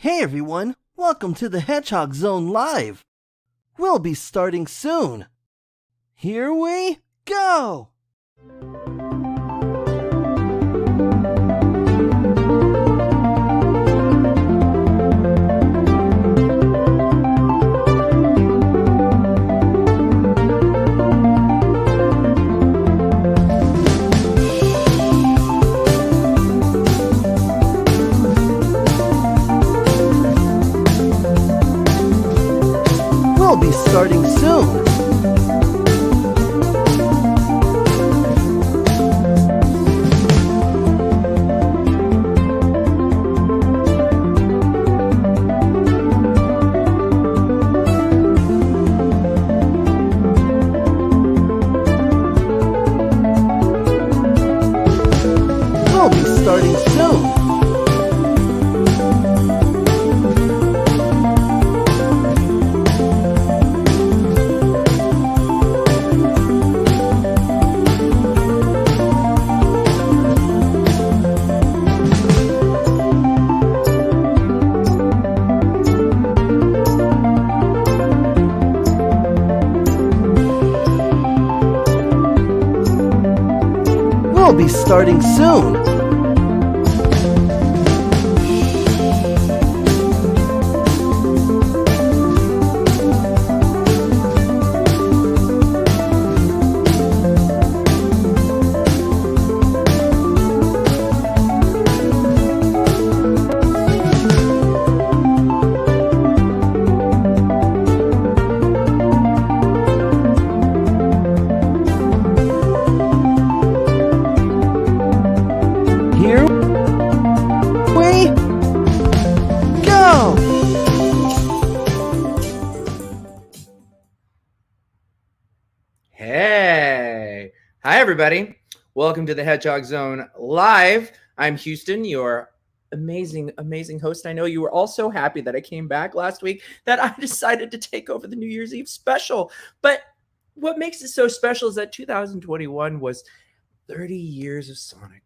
Hey everyone, welcome to the Hedgehog Zone Live. We'll be starting soon. Here we go! We'll be starting soon. We'll be starting soon. We'll be starting soon. Here we go! Hey! Hi, everybody. Welcome to the Hedgehog Zone Live. I'm Huston, your amazing host. I know you were all so happy that I came back last week that I decided to take over the New Year's Eve special. But what makes it so special is that 2021 was 30 years of Sonic.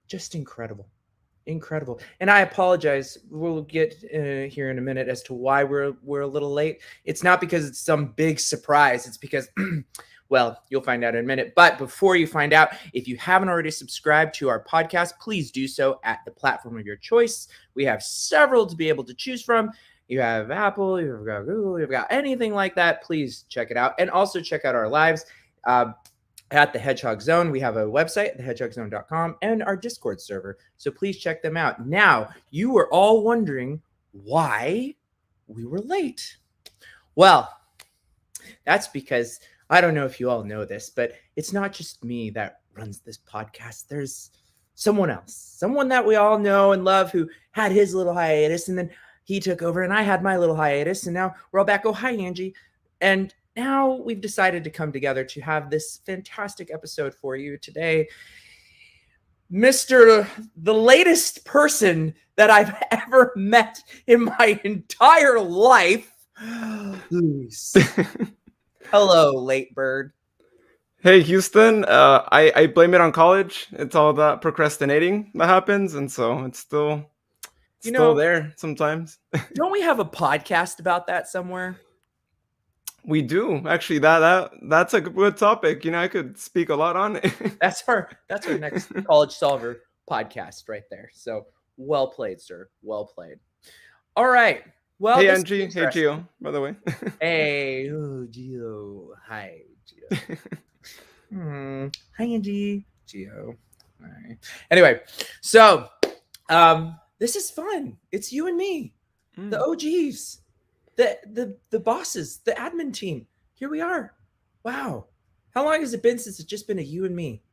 Just incredible. Incredible. And I apologize. We'll get here in a minute as to why we're a little late. It's not because it's some big surprise. It's because, well, you'll find out in a minute. But before you find out, if you haven't already subscribed to our podcast, please do so at the platform of your choice. We have several to be able to choose from. You have Apple, you've got Google, you've got anything like that. Please check it out. And also check out our lives. At the Hedgehog Zone, we have a website, thehedgehogzone.com, and our Discord server. So please check them out. Now, you were all wondering why we were late. Well, that's because I don't know if you all know this, but it's not just me that runs this podcast. There's someone else, someone that we all know and love who had his little hiatus, and then he took over, and I had my little hiatus, and now we're all back. Oh, hi, Angie. And now we've decided to come together to have this fantastic episode for you today. Mr. the latest person that I've ever met in my entire life, Luis. Hello, late bird. Hey, Houston. I blame it on college. It's all that procrastinating that happens, and so it's still there sometimes. Don't we have a podcast about that somewhere? We do actually. That's a good topic. I could speak a lot on it. That's our next College Solver podcast right there. So well played, sir. Well played. All right. Well, hey, Angie. Hey, Gio. By the way. Hey, Gio. Hi, Gio. Hi, Angie. Gio. All right. Anyway, so this is fun. It's you and me, the OGs. The bosses, the admin team. Here we are. Wow. How long has it been since it's just been a you and me?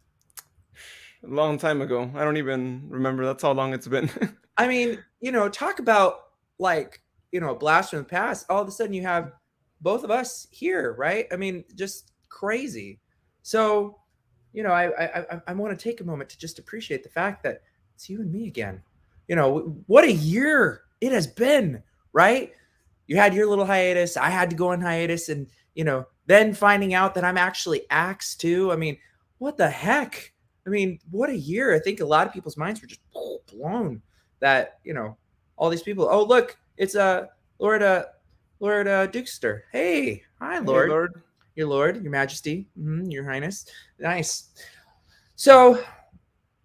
A long time ago. I don't even remember. That's how long it's been. I mean, talk about a blast from the past. All of a sudden you have both of us here, right? I mean, just crazy. So, I want to take a moment to just appreciate the fact that it's you and me again. What a year it has been, right? You had your little hiatus. I had to go on hiatus, and then finding out that I'm actually axed too. I mean, what the heck? I mean, what a year. I think a lot of people's minds were just blown that, all these people. Oh, look, It's Lord Lord Dukester. Hey, hi, Hey, Lord. Lord. Your Lord, Your Majesty, Your Highness. Nice. So,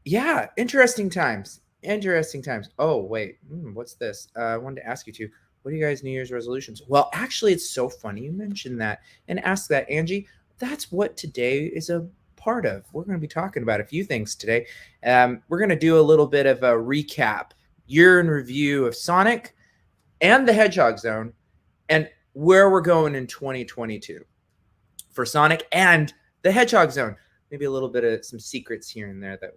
yeah, interesting times. Interesting times. Oh, wait. What's this? I wanted to ask you two. What are you guys' New Year's resolutions? Well, actually, it's so funny you mentioned that and ask that, Angie. That's what today is a part of. We're going to be talking about a few things today. We're going to do a little bit of a recap, year in review of Sonic and the Hedgehog Zone, and where we're going in 2022 for Sonic and the Hedgehog Zone. Maybe a little bit of some secrets here and there that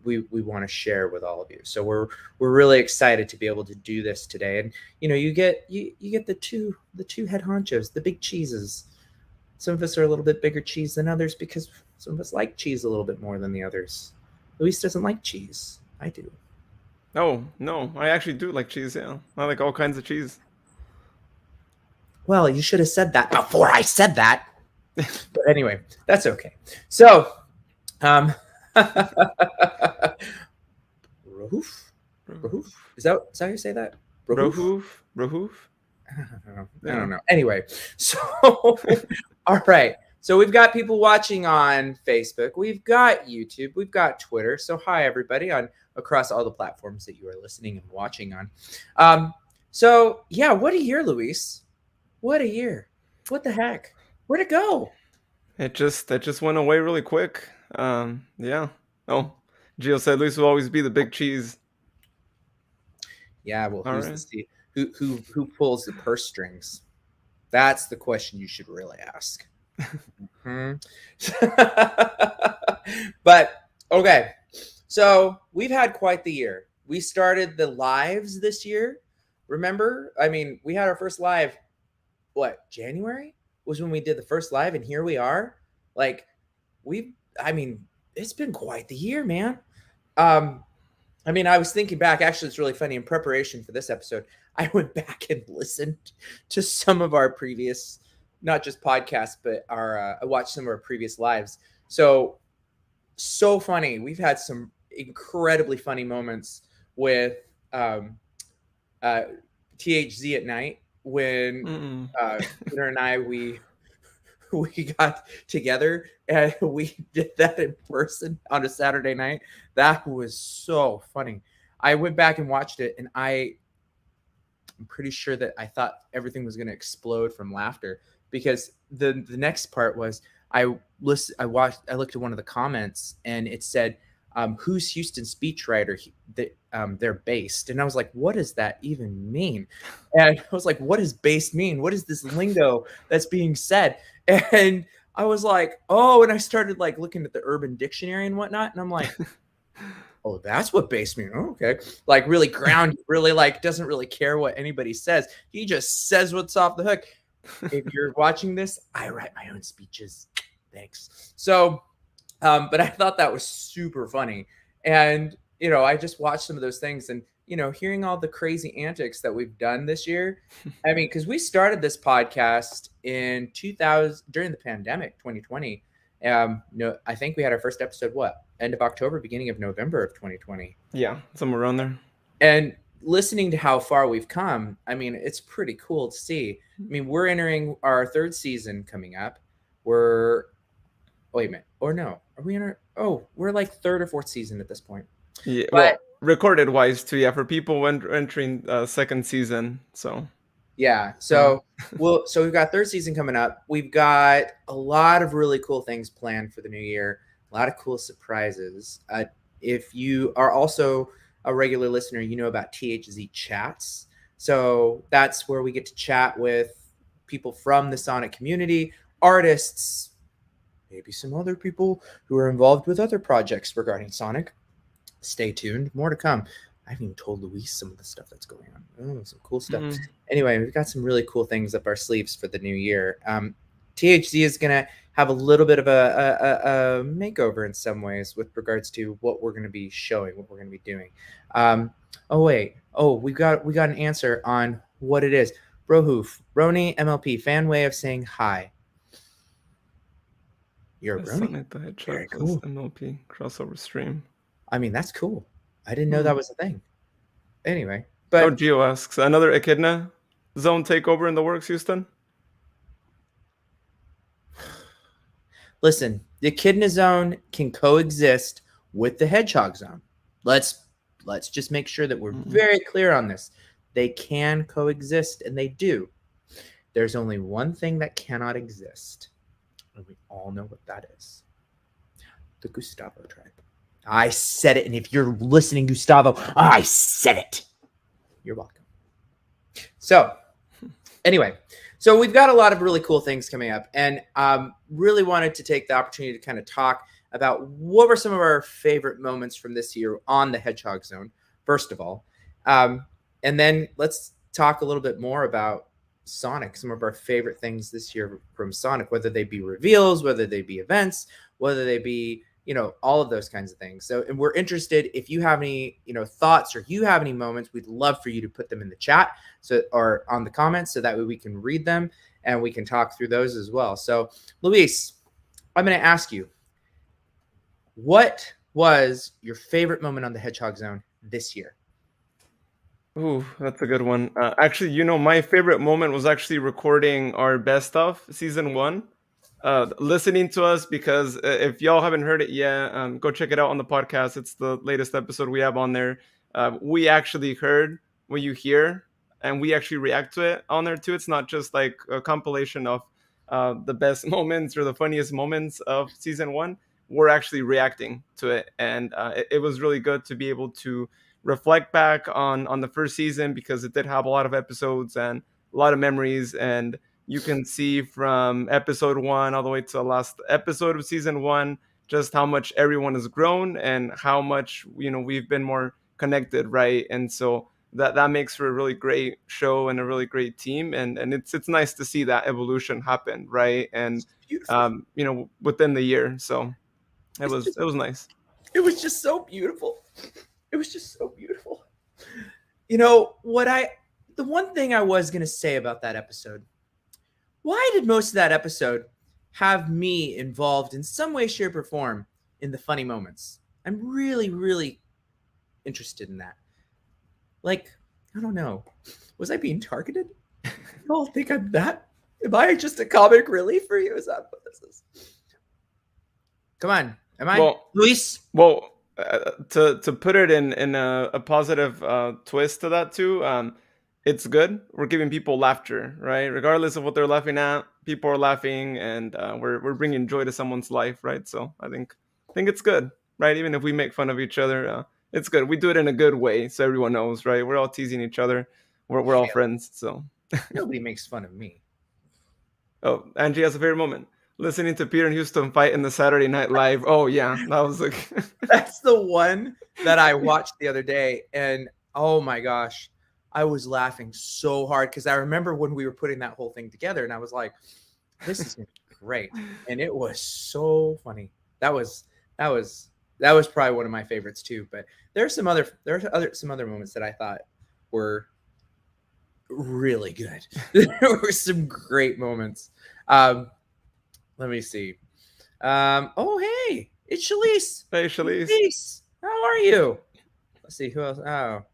we want to share with all of you. So we're really excited to be able to do this today. And you get the two head honchos, the big cheeses. Some of us are a little bit bigger cheese than others because some of us like cheese a little bit more than the others. Luis doesn't like cheese. I do. Oh, no, I actually do like cheese, yeah. I like all kinds of cheese. Well, you should have said that before I said that. But anyway, that's okay. So, Rahoof? Rahoof? Is that how you say that? Brohoof? Brohoof? I don't know. Anyway, so all right. So we've got people watching on Facebook. We've got YouTube. We've got Twitter. So hi everybody on across all the platforms that you are listening and watching on. So yeah, what a year, Luis. What a year. What the heck? Where'd it go? It just went away really quick. Yeah. Oh, Gio said Luis will always be the big cheese. Yeah, well, All who's right. who pulls the purse strings? That's the question you should really ask. But okay, so we've had quite the year. We started the lives this year. Remember? I mean, we had our first live. What, January was when we did the first live, and here we are. Like I mean, it's been quite the year, man. I mean, I was thinking back. Actually, it's really funny. In preparation for this episode, I went back and listened to some of our previous, not just podcasts, but I watched some of our previous lives. So funny. We've had some incredibly funny moments with THZ at night when Peter and I we got together and we did that in person on a Saturday night. That was so funny. I went back and watched it, and I'm pretty sure that I thought everything was going to explode from laughter because the next part was I looked at one of the comments and it said, who's Houston's speechwriter they're based. And I was like, what does that even mean? And I was like, what does based mean? What is this lingo that's being said? And I was like, oh, and I started like looking at the Urban Dictionary and whatnot. And I'm like, oh, that's what based mean. Oh, okay. Like really grounded, really like doesn't really care what anybody says. He just says what's off the hook. If you're watching this, I write my own speeches. Thanks. So, but I thought that was super funny. And, I just watched some of those things and, hearing all the crazy antics that we've done this year. I mean, because we started this podcast in 2000 during the pandemic, 2020. I think we had our first episode, end of October, beginning of November of 2020. Yeah, somewhere around there. And listening to how far we've come, I mean, it's pretty cool to see. I mean, we're entering our third season coming up. Wait a minute. Or no, are we in we're like third or fourth season at this point. Yeah, But well, recorded wise too. Yeah, for people entering second season. So yeah, so we've got third season coming up. We've got a lot of really cool things planned for the new year. A lot of cool surprises. If you are also a regular listener, you know about THZ chats. So that's where we get to chat with people from the Sonic community, artists, maybe some other people who are involved with other projects regarding Sonic. Stay tuned. More to come. I haven't even told Luis some of the stuff that's going on. Oh, some cool stuff. Anyway, we've got some really cool things up our sleeves for the new year. THZ is going to have a little bit of a makeover in some ways with regards to what we're going to be showing, what we're going to be doing. We got an answer on what it is. Brohoof, Roni MLP, fan way of saying hi. You're a Brony. Sonic the Hedgehog Very cool. MLP crossover stream. I mean, that's cool. I didn't know that was a thing. Anyway, Oh, But Gio asks, another Echidna zone takeover in the works, Houston? listen, the Echidna Zone can coexist with the Hedgehog Zone. Let's just make sure that we're very clear on this. They can coexist, and they do. There's only one thing that cannot exist, and we all know what that is: the Gustavo tribe. I said it, and if you're listening, Gustavo, I said it. You're welcome. So, anyway, so we've got a lot of really cool things coming up, and really wanted to take the opportunity to kind of talk about what were some of our favorite moments from this year on the Hedgehog Zone, first of all. And then let's talk a little bit more about Sonic, some of our favorite things this year from Sonic, whether they be reveals, whether they be events, whether they be, all of those kinds of things. So, and we're interested if you have any, thoughts or you have any moments, we'd love for you to put them in the chat or on the comments so that way we can read them and we can talk through those as well. So, Luis, I'm going to ask you, what was your favorite moment on the Hedgehog Zone this year? Ooh, that's a good one. Actually, my favorite moment was actually recording our best of season 1. Listening to us, because if y'all haven't heard it yet, go check it out on the podcast. It's the latest episode we have on there. We actually heard what you hear, and we actually react to it on there too. It's not just like a compilation of the best moments or the funniest moments of season 1. We're actually reacting to it, and it was really good to be able to reflect back on the first season, because it did have a lot of episodes and a lot of memories. And you can see from episode 1 all the way to the last episode of season 1 just how much everyone has grown and how much we've been more connected, right? And so that makes for a really great show and a really great team, and it's nice to see that evolution happen, right? And within the year. So it was nice. It was just so beautiful. It was just so beautiful. The one thing I was going to say about that episode, why did most of that episode have me involved in some way, shape, or form in the funny moments? I'm really, really interested in that. Like, I don't know. Was I being targeted? You all think I'm that? Am I just a comic relief for you? Is that what this is? Come on. Am I? Luis? Well, to put it in a positive twist to that too, it's good. We're giving people laughter, right? Regardless of what they're laughing at, people are laughing, and we're bringing joy to someone's life, right? So I think it's good, right? Even if we make fun of each other, it's good. We do it in a good way, so everyone knows, right? We're all teasing each other. We're all friends, so nobody makes fun of me. Oh, Angie has a favorite moment. Listening to Peter and Huston fight in the Saturday Night Live. Oh yeah, that was like that's the one that I watched the other day, and oh my gosh, I was laughing so hard because I remember when we were putting that whole thing together, and I was like, "This is great," and it was so funny. That was probably one of my favorites too. But there's some other moments that I thought were really good. There were some great moments. Let me see. Oh, hey, it's Shalise. Hey, Shalise. Shalise, how are you? Let's see who else. Oh,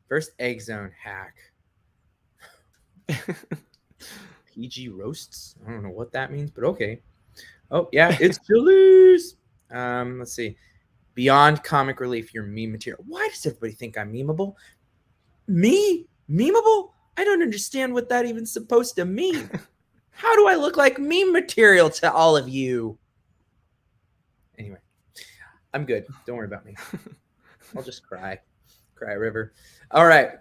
first egg zone hack. PG roasts. I don't know what that means, but okay. Oh yeah, it's Shalise. Let's see. Beyond comic relief, your meme material. Why does everybody think I'm memeable? Me? Memeable? I don't understand what that even's supposed to mean. How do I look like meme material to all of you? Anyway, I'm good. Don't worry about me. I'll just cry river. All right.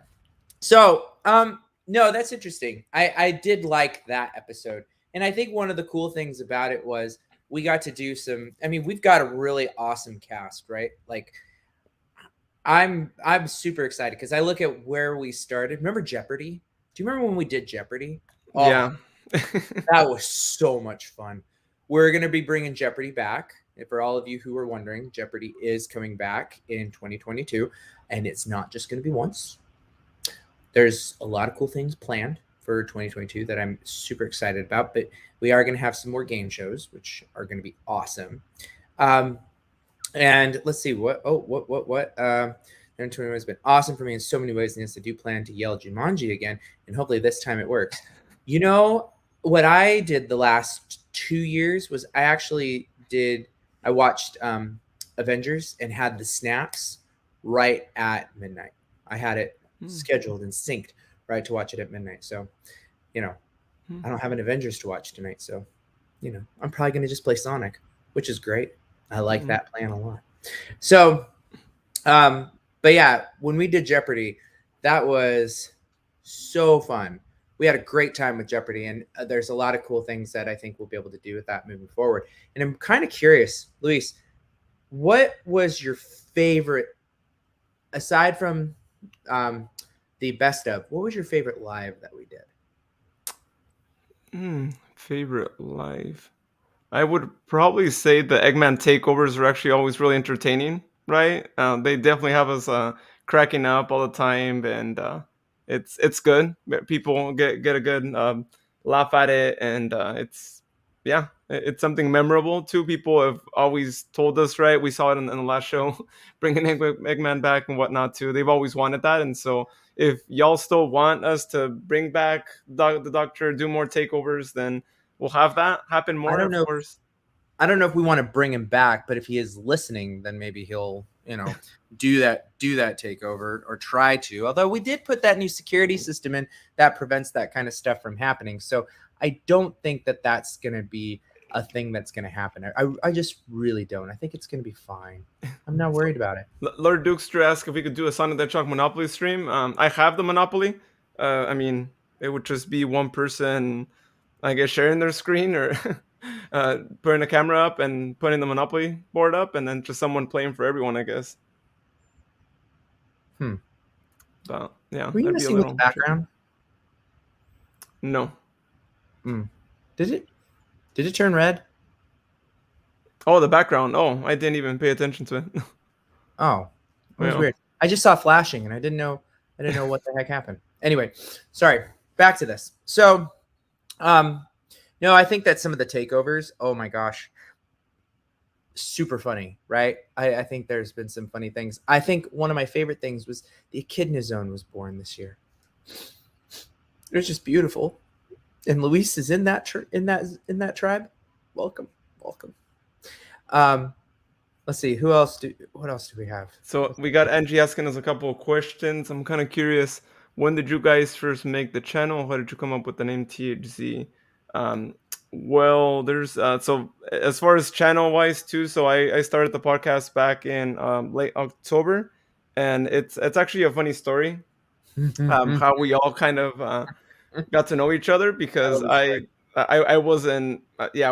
So, no, that's interesting. I did like that episode. And I think one of the cool things about it was we got to do we've got a really awesome cast, right? Like, I'm super excited because I look at where we started. Remember Jeopardy? Do you remember when we did Jeopardy? Oh, yeah. That was so much fun. We're going to be bringing Jeopardy back. And for all of you who are wondering, Jeopardy is coming back in 2022, and it's not just going to be once. There's a lot of cool things planned for 2022 that I'm super excited about, but we are going to have some more game shows, which are going to be awesome. And let's see what. There's 2021 has been awesome for me in so many ways, and yes, I do plan to yell Jumanji again, and hopefully this time it works. You know what I did the last 2 years was I watched Avengers and had the snaps right at midnight. I had it scheduled and synced right to watch it at midnight. So, I don't have an Avengers to watch tonight, so I'm probably going to just play Sonic, which is great. I like that plan a lot. So, but yeah, when we did Jeopardy, that was so fun. We had a great time with Jeopardy, and there's a lot of cool things that I think we'll be able to do with that moving forward. And I'm kind of curious, Luis, what was your favorite, aside from the best of, what was your favorite live that we did? Favorite live. I would probably say the Eggman takeovers are actually always really entertaining, right? They definitely have us cracking up all the time, and it's good. People get a good laugh at it, and it's something memorable too. People have always told us, right? We saw it in the last show, bringing Eggman back and whatnot too. They've always wanted that, and so if y'all still want us to bring back the Doctor, do more takeovers, then we'll have that happen more. I don't know. Of course. I don't know if we want to bring him back, but if he is listening, then maybe he'll, do that takeover or try to. Although we did put that new security system in that prevents that kind of stuff from happening. So I don't think that that's going to be a thing that's going to happen. I just really don't. I think it's going to be fine. I'm not worried about it. Lord Dukester asked if we could do a Sonic the Hedgehog Monopoly stream. I have the Monopoly. I mean, it would just be one person, I guess, sharing their screen or putting a camera up and putting the Monopoly board up, and then just someone playing for everyone, I guess. But yeah, Were you messing with the background? No. Did it turn red? Oh, the background. Oh, I didn't even pay attention to it. Oh, it was weird. I just saw flashing, and I didn't know what the heck happened. Anyway, sorry. Back to this. So, no, I think that some of the takeovers, oh my gosh, super funny, right? I think there's been some funny things. I think one of my favorite things was the Echidna Zone was born this year. It was just beautiful, and Luis is in that tribe. Welcome. Let's see. What else do we have? So we got Angie asking us a couple of questions. I'm kind of curious. When did you guys first make the channel? How did you come up with the name THZ? Well, there's so as far as channel wise too. So I started the podcast back in late October, and it's actually a funny story. How we all kind of got to know each other, because I wasn't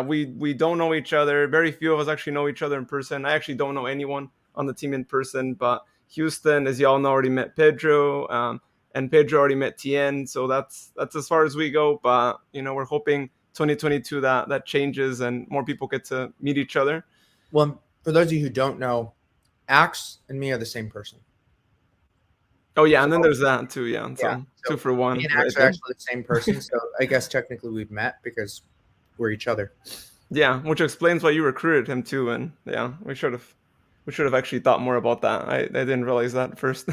we don't know each other. Very few of us actually know each other in person. I actually don't know anyone on the team in person, but Houston, as y'all know, already met Pedro, and Pedro already met Tien, so that's as far as we go. But we're hoping 2022 that changes and more people get to meet each other. Well, for those of you who don't know, Axe and me are the same person. Oh yeah, and then there's that too. Yeah, so 2 for 1. Me and Axe are actually the same person, so I guess technically we've met because we're each other. Yeah, which explains why you recruited him too. And yeah, we should have actually thought more about that. I didn't realize that at first.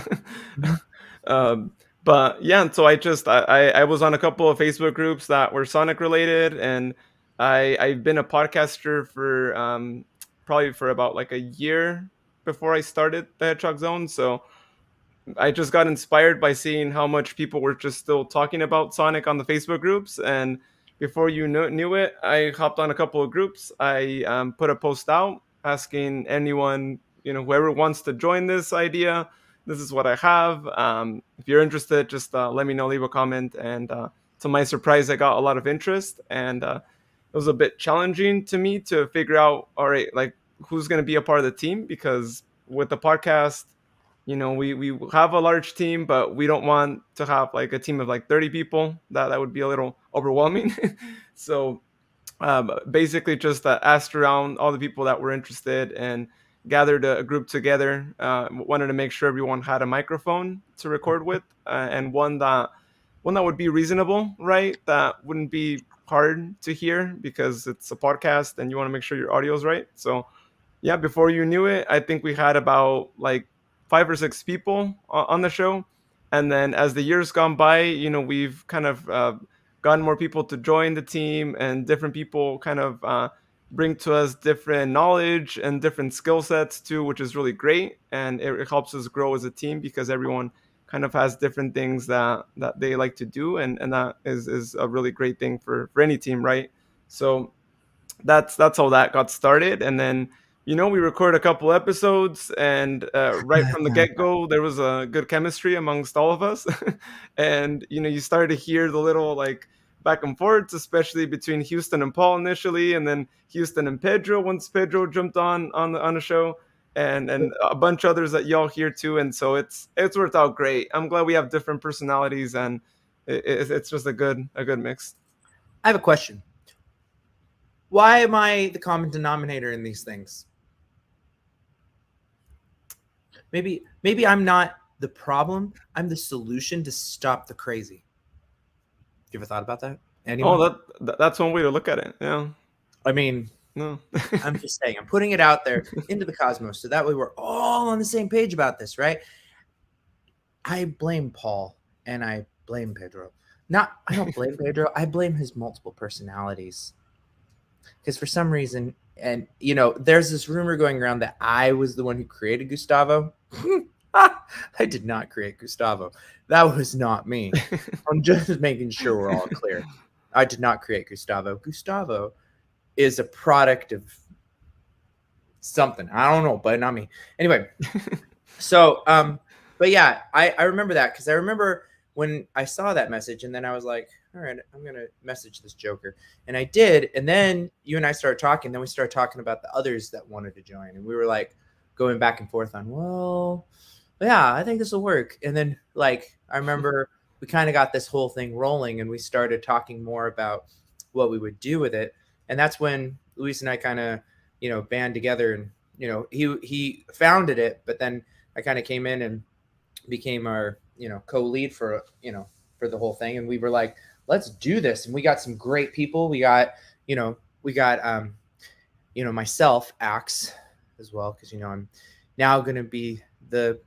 But yeah, so I was on a couple of Facebook groups that were Sonic related, and I've been a podcaster for probably for about like a year before I started the Hedgehog Zone. So I just got inspired by seeing how much people were just still talking about Sonic on the Facebook groups, and before you knew it, I hopped on a couple of groups. I put a post out asking anyone, whoever wants to join this idea, this is what I have. If you're interested, just let me know, leave a comment. And to my surprise, I got a lot of interest, and it was a bit challenging to me to figure out, all right, like who's going to be a part of the team, because with the podcast, we have a large team, but we don't want to have like a team of like 30 people. That would be a little overwhelming. So basically just asked around all the people that were interested and gathered a group together. Wanted to make sure everyone had a microphone to record with, and one that would be reasonable, right? That wouldn't be hard to hear, because it's a podcast and you want to make sure your audio is right. So yeah, before you knew it, I think we had about like 5 or 6 people on the show. And then as the years gone by, we've kind of gotten more people to join the team, and different people kind of bring to us different knowledge and different skill sets too, which is really great. And it helps us grow as a team because everyone kind of has different things that they like to do, and that is a really great thing for any team, right? So that's how that got started. And then we record a couple episodes, and right from the get-go there was a good chemistry amongst all of us. And you started to hear the little like back and forths, especially between Houston and Paul initially, and then Houston and Pedro once Pedro jumped on the show, and a bunch of others that y'all hear too. And so it's worked out great. I'm glad we have different personalities, and it's just a good mix. I have a question. Why am I the common denominator in these things? Maybe I'm not the problem. I'm the solution to stop the crazy. You ever thought about that? Anyone? Oh, that's one way to look at it. Yeah. I mean, no. I'm just saying, I'm putting it out there into the cosmos, so that way we're all on the same page about this, right? I blame Paul and I blame Pedro. I don't blame Pedro. I blame his multiple personalities. Because for some reason, and there's this rumor going around that I was the one who created Gustavo. I did not create Gustavo. That was not me. I'm just making sure we're all clear. I did not create Gustavo. Gustavo is a product of something. I don't know, but not me. Anyway, so, but yeah, I remember that because I remember when I saw that message, and then I was like, all right, I'm going to message this joker. And I did. And then you and I started talking. Then we started talking about the others that wanted to join. And we were like going back and forth on, well, yeah, I think this will work. And then like, I remember we kind of got this whole thing rolling, and we started talking more about what we would do with it. And that's when Luis and I kind of, band together, and, he founded it, but then I kind of came in and became our, co-lead for, for the whole thing. And we were like, let's do this. And we got some great people. We got myself, Axe, as well, because, I'm now going to be the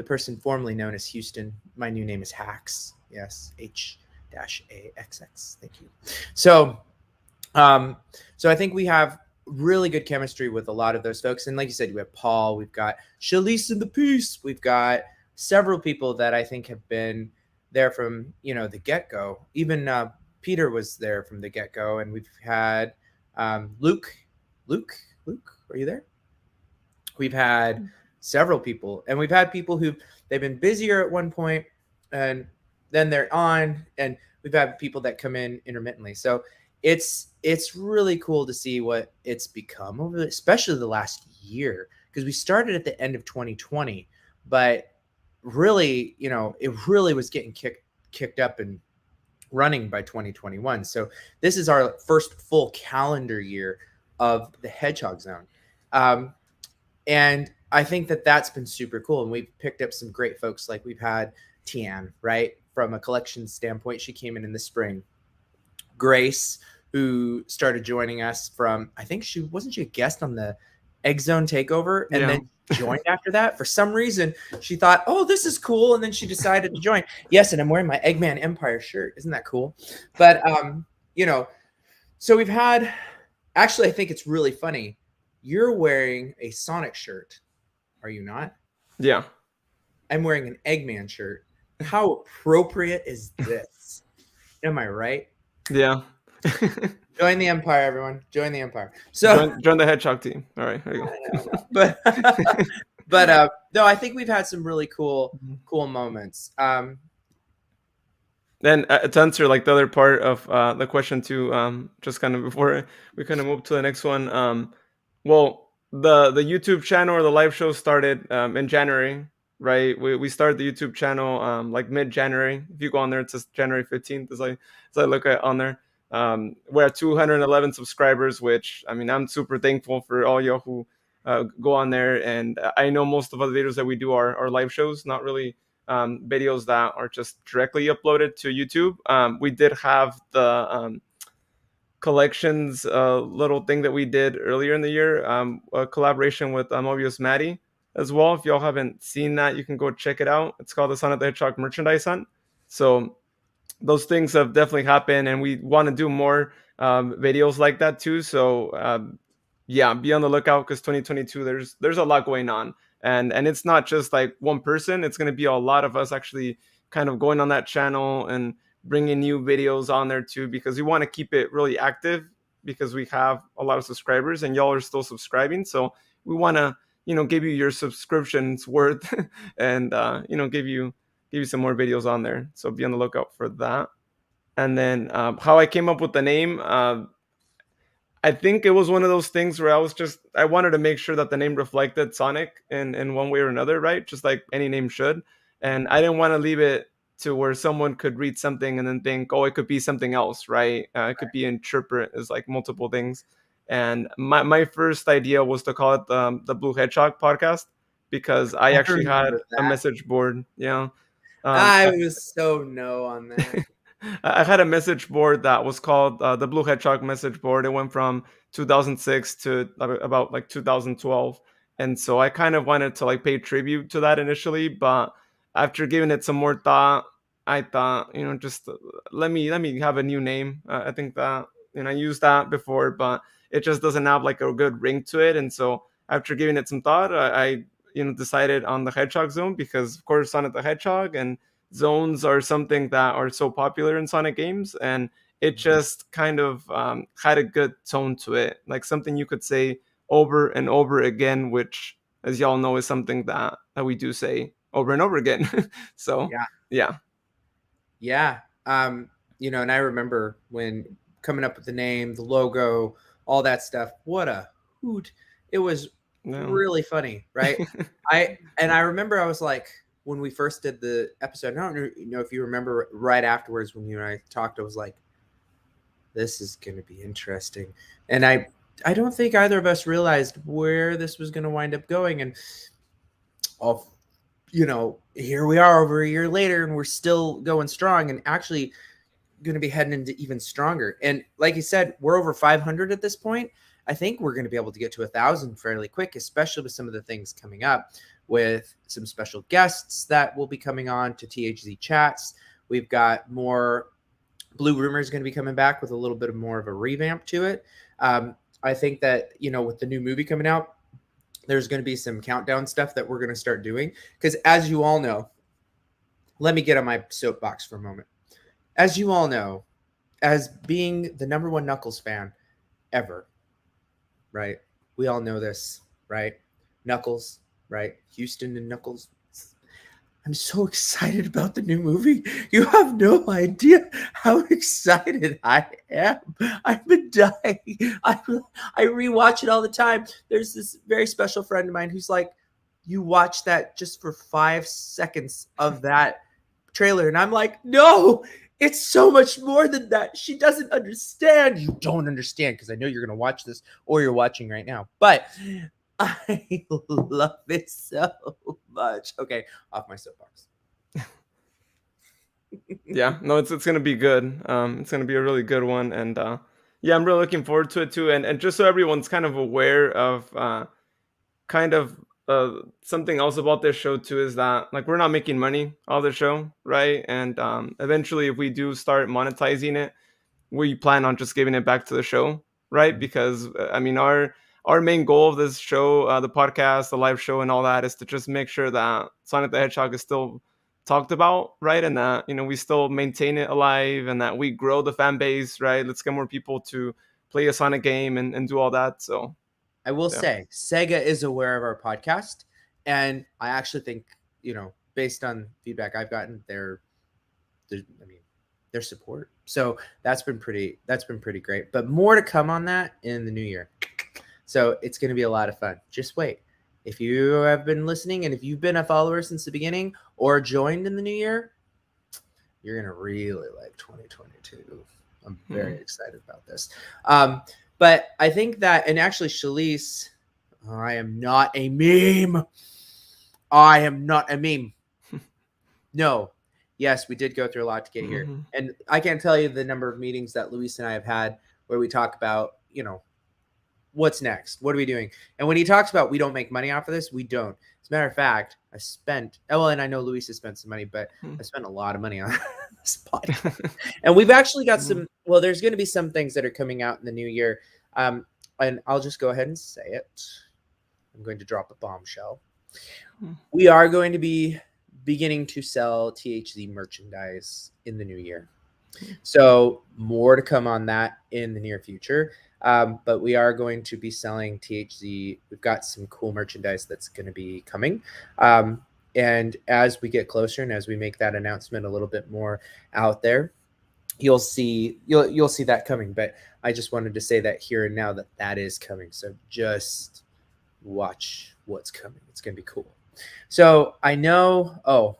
person formerly known as Houston. My new name is Hax. Yes, H-AXX. Thank you. So I think we have really good chemistry with a lot of those folks. And like you said, we have Paul, we've got Shalise in the Peace, we've got several people that I think have been there from, the get-go. Even Peter was there from the get-go. And we've had Luke, are you there? We've had several people, and we've had people who they've been busier at one point and then they're on, and we've had people that come in intermittently. So it's really cool to see what it's become over, especially the last year, because we started at the end of 2020, but really, it really was getting kicked up and running by 2021. So this is our first full calendar year of the Hedgehog Zone. And I think that that's been super cool. And we've picked up some great folks. Like we've had Tian, right? From a collection standpoint, she came in the spring. Grace, who started joining us from, I think wasn't she a guest on the Egg Zone Takeover? And then joined after that. For some reason, she thought, oh, this is cool. And then she decided to join. Yes, and I'm wearing my Eggman Empire shirt. Isn't that cool? But, so we've had, actually, I think it's really funny. You're wearing a Sonic shirt. Are you not? Yeah. I'm wearing an Eggman shirt. How appropriate is this? Am I right? Yeah. Join the Empire, everyone. Join the Empire. So join the Hedgehog team. All right. There you go. but no, I think we've had some really cool moments. Then to answer like the other part of the question too, just kind of before we kind of move to the next one. Well, the YouTube channel or the live show started in January, right? We started the YouTube channel like mid-January. If you go on there, it says January 15th as I look at on there. We're at 211 subscribers, which, I mean, I'm super thankful for all y'all who go on there. And I know most of the videos that we do are live shows, not really videos that are just directly uploaded to YouTube. We did have the collections little thing that we did earlier in the year, a collaboration with Mobius Maddie. as well. If y'all haven't seen that, you can go check it out. It's called the Sonic the Hedgehog merchandise hunt. So those things have definitely happened, and we want to do more videos like that too. So yeah, be on the lookout, because 2022, there's a lot going on, and it's not just like one person. It's going to be a lot of us actually kind of going on that channel and bringing new videos on there too, because we want to keep it really active, because we have a lot of subscribers and y'all are still subscribing. So we want to, give you your subscriptions worth and give you some more videos on there. So be on the lookout for that. And then how I came up with the name, I think it was one of those things where I wanted to make sure that the name reflected Sonic in one way or another, right? Just like any name should. And I didn't want to leave it to where someone could read something and then think, oh, it could be something else, right? It could be interpret as like multiple things. And my first idea was to call it the Blue Hedgehog podcast, because I actually had remember a that. message board. Yeah. I was so no on that. I had a message board that was called the Blue Hedgehog message board. It went from 2006 to about like 2012, and so I kind of wanted to like pay tribute to that initially, but after giving it some more thought, I thought, just let me have a new name. I think that, I used that before, but it just doesn't have like a good ring to it, and so after giving it some thought, I decided on the Hedgehog Zone, because of course Sonic the Hedgehog and zones are something that are so popular in Sonic games, and it just kind of had a good tone to it, like something you could say over and over again, which, as y'all know, is something that we do say over and over again. So yeah. Yeah. And I remember when coming up with the name, the logo, all that stuff. What a hoot. It was really funny, right? I remember I was like, when we first did the episode, I don't know if you remember, right afterwards when you and I talked, I was like, this is going to be interesting. And I don't think either of us realized where this was going to wind up going. And here we are over a year later, and we're still going strong, and actually going to be heading into even stronger. And like you said, we're over 500 at this point. I think we're going to be able to get to 1,000 fairly quick, especially with some of the things coming up, with some special guests that will be coming on to THZ chats. We've got more Blue Rumors going to be coming back with a little bit more of a revamp to it. I think that, with the new movie coming out, there's going to be some countdown stuff that we're going to start doing. Because as you all know, let me get on my soapbox for a moment. As you all know, as being the number one Knuckles fan ever, right? We all know this, right? Knuckles, right? Huston and Knuckles. I'm so excited about the new movie. You have no idea how excited I am. I've been dying. I rewatch it all the time. There's this very special friend of mine who's like, you watch that just for 5 seconds of that trailer. And I'm like, no, it's so much more than that. She doesn't understand. You don't understand, because I know you're going to watch this, or you're watching right now. But I love it so much. Okay, off my soapbox. Yeah, no, it's gonna be good. It's gonna be a really good one, and yeah, I'm really looking forward to it too. And just so everyone's kind of aware of kind of something else about this show too, is that like we're not making money off the show, right? And eventually, if we do start monetizing it, we plan on just giving it back to the show, right? Because I mean, our main goal of this show, the podcast, the live show, and all that, is to just make sure that Sonic the Hedgehog is still talked about, right? And that, we still maintain it alive, and that we grow the fan base, right? Let's get more people to play a Sonic game and do all that. So I will say Sega is aware of our podcast, and I actually think, based on feedback I've gotten, their support. So that's been pretty great. But more to come on that in the new year. So it's going to be a lot of fun. Just wait. If you have been listening, and if you've been a follower since the beginning or joined in the new year, you're going to really like 2022. I'm very excited about this. But I think that, and actually, Shalise, I am not a meme. I am not a meme. No. Yes, we did go through a lot to get here. And I can't tell you the number of meetings that Luis and I have had where we talk about, what's next? What are we doing? And when he talks about we don't make money off of this, we don't. As a matter of fact, and I know Luis has spent some money, but I spent a lot of money on this podcast. And we've actually got there's going to be some things that are coming out in the new year. And I'll just go ahead and say it. I'm going to drop a bombshell. We are going to be beginning to sell THZ merchandise in the new year. So more to come on that in the near future. But we are going to be selling THZ. We've got some cool merchandise that's going to be coming. And as we get closer and as we make that announcement a little bit more out there, you'll see that coming. But I just wanted to say that here and now that is coming. So just watch what's coming. It's going to be cool. So I know,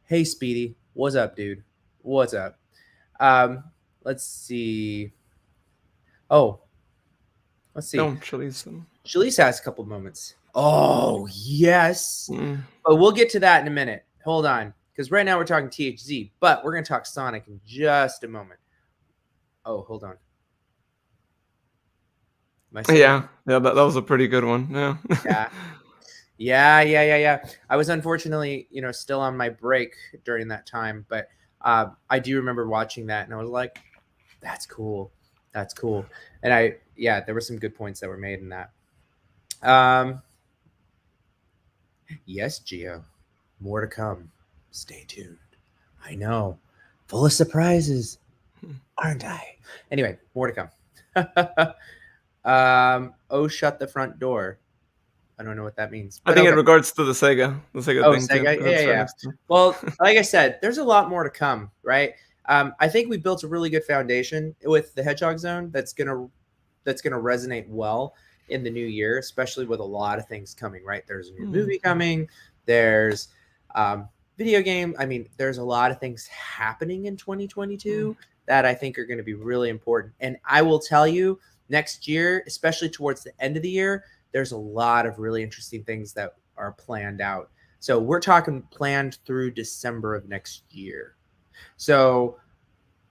hey Speedy, what's up, dude? What's up? Let's see. Let's see. Shalise has a couple moments. Oh, yes. But we'll get to that in a minute. Hold on. Because right now we're talking THZ, but we're going to talk Sonic in just a moment. Oh, hold on. Yeah, that was a pretty good one. Yeah. I was unfortunately, still on my break during that time, but I do remember watching that and I was like, that's cool. That's cool. And there were some good points that were made in that. Yes, Gio. More to come. Stay tuned. I know. Full of surprises, aren't I? Anyway, more to come. Shut the front door. I don't know what that means. I think in regards to the Sega thing. Sega. Too. Yeah. Well, like I said, there's a lot more to come, right? I think we built a really good foundation with the Hedgehog Zone that's gonna resonate well in the new year, especially with a lot of things coming, right? There's a new movie coming. There's video game. I mean, there's a lot of things happening in 2022 that I think are going to be really important. And I will tell you, next year, especially towards the end of the year, there's a lot of really interesting things that are planned out. So we're talking planned through December of next year. So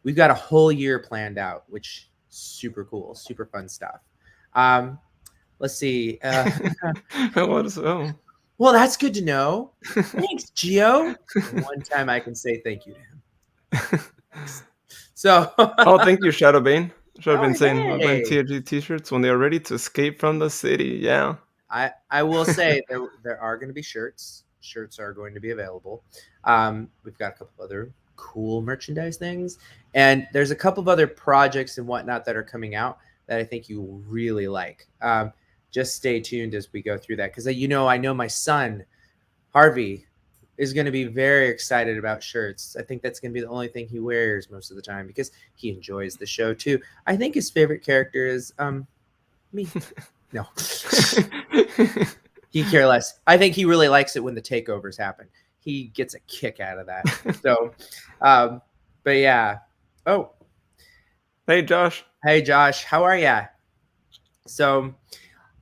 we've got a whole year planned out, which is super cool, super fun stuff. Let's see. Well, that's good to know. Thanks, Gio. One time I can say thank you to him. So. Thank you, Shadowbane. Shadowbane saying we're buying THG t-shirts when they are ready to escape from the city. Yeah. I will say there are going to be shirts. Shirts are going to be available. We've got a couple other cool merchandise things, and there's a couple of other projects and whatnot that are coming out that I think you will really like. Just stay tuned as we go through that, because I know my son Harvey is going to be very excited about shirts. I think that's going to be the only thing he wears most of the time because he enjoys the show too. I think his favorite character is me. No. He care less. I think he really likes it when the takeovers happen. He gets a kick out of that. So, but yeah. Oh. Hey, Josh. Hey, Josh. How are ya? So,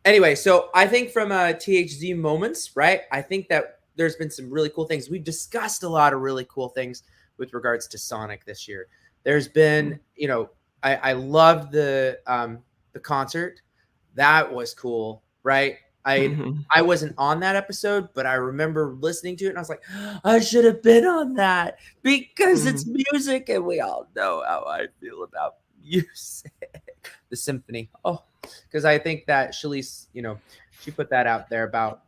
anyway, so I think from THZ moments, right? I think that there's been some really cool things. We've discussed a lot of really cool things with regards to Sonic this year. There's been, I loved the concert. That was cool, right? I wasn't on that episode, but I remember listening to it and I was like, I should have been on that because it's music and we all know how I feel about music. The symphony. Oh, because I think that Shalise, she put that out there about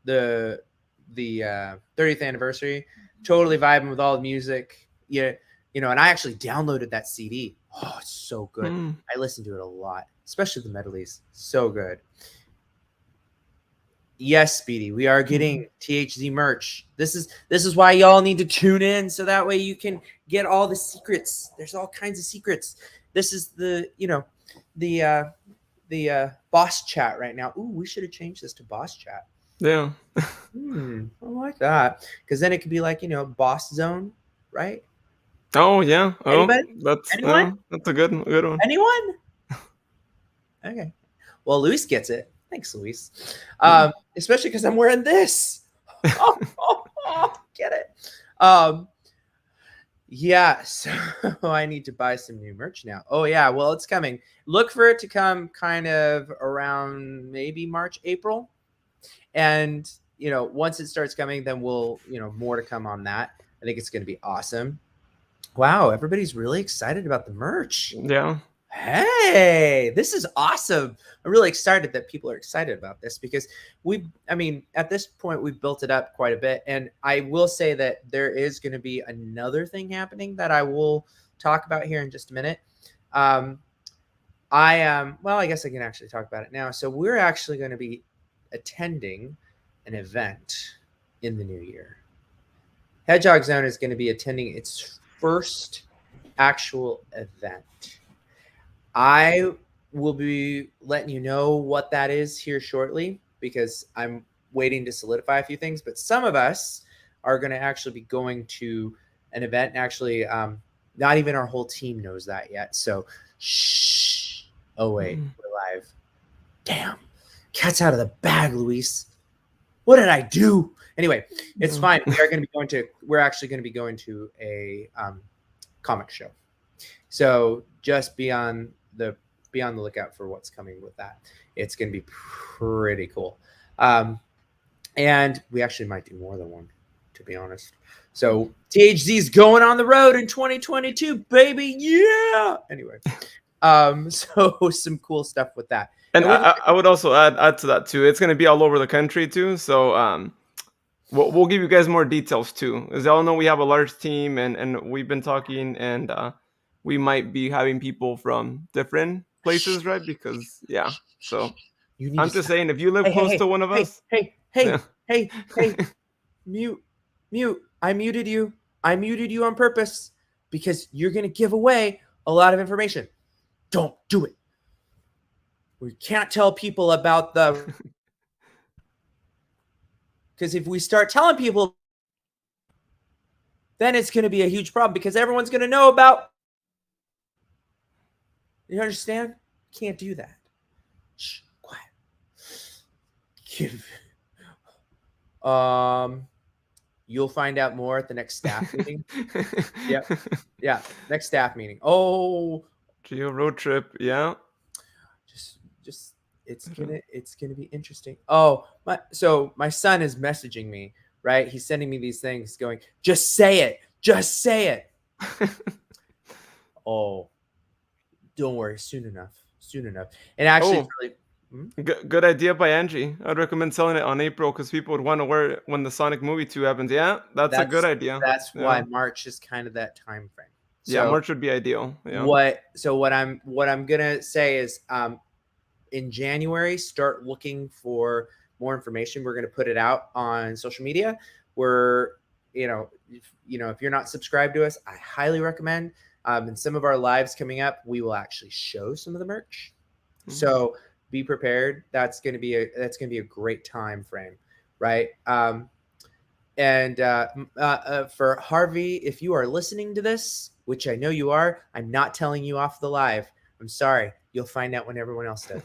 the 30th anniversary. Totally vibing with all the music. Yeah, and I actually downloaded that CD. Oh, it's so good. I listened to it a lot, especially the medleys. So good. Yes, Speedy, we are getting THZ merch. This is why y'all need to tune in, so that way you can get all the secrets. There's all kinds of secrets. This is the boss chat right now. Ooh, we should have changed this to boss chat. Yeah. I like that, because then it could be like boss zone, right? Oh yeah. Anybody? That's Anyone? that's a good one. Anyone? Okay. Well, Luis gets it. Thanks, Luis. Especially because I'm wearing this. Get it. Yeah, so I need to buy some new merch now. Oh yeah, well it's coming. Look for it to come kind of around maybe March, April. And once it starts coming, then we'll, more to come on that. I think it's going to be awesome. Wow, everybody's really excited about the merch. Yeah. Hey, this is awesome. I'm really excited that people are excited about this because at this point, we've built it up quite a bit. And I will say that there is going to be another thing happening that I will talk about here in just a minute. I guess I can actually talk about it now. So we're actually going to be attending an event in the new year. Hedgehog Zone is going to be attending its first actual event. I will be letting you know what that is here shortly because I'm waiting to solidify a few things. But some of us are going to actually be going to an event. Actually, not even our whole team knows that yet. So, shh. Oh, wait, we're live. Damn. Cat's out of the bag, Luis. What did I do? Anyway, it's fine. We're actually going to be going to a comic show. So just be on the lookout for what's coming with that. It's going to be pretty cool. And we actually might do more than one, to be honest. So THZ's going on the road in 2022, baby. Yeah. Anyway, so some cool stuff with that. And I would also add to that too. It's going to be all over the country too. So we'll give you guys more details too. As y'all know, we have a large team and we've been talking and we might be having people from different places, right? Because so I'm just saying, if you live close to one of us. Hey, mute. I muted you on purpose because you're going to give away a lot of information. Don't do it. We can't tell people about because if we start telling people, then it's going to be a huge problem because everyone's going to know about. You understand? Can't do that. Shh, quiet. You'll find out more at the next staff meeting. Yeah, next staff meeting. Oh, Geo road trip. Yeah. Just it's gonna be interesting. Oh, my son is messaging me, right? He's sending me these things going, just say it. Oh, don't worry, soon enough. And actually, good idea by Angie. I'd recommend selling it on April because people would want to wear it when the Sonic movie 2 happens. Yeah, that's a good idea. That's why March is kind of that time frame. So, March would be ideal. Yeah. What I'm gonna say is in January, start looking for more information. We're going to put it out on social media. We're, if you're not subscribed to us, I highly recommend. In some of our lives coming up, we will actually show some of the merch. Mm-hmm. So be prepared. That's going to be a great time frame, right? And for Harvey, if you are listening to this, which I know you are, I'm not telling you off the live. I'm sorry. You'll find out when everyone else does.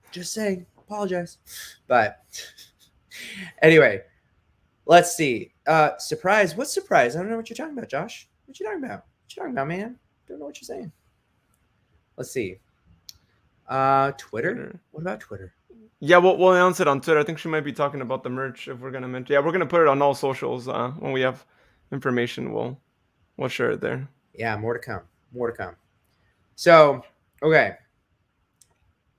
Just saying, apologize. But anyway, let's see. Surprise. What surprise? I don't know what you're talking about, Josh. What you talking about, man? Don't know what you're saying. Let's see. Twitter? What about Twitter? Yeah, we'll announce it on Twitter. I think she might be talking about the merch if we're going to mention. Yeah, we're going to put it on all socials. When we have information, we'll share it there. Yeah, more to come. So, okay.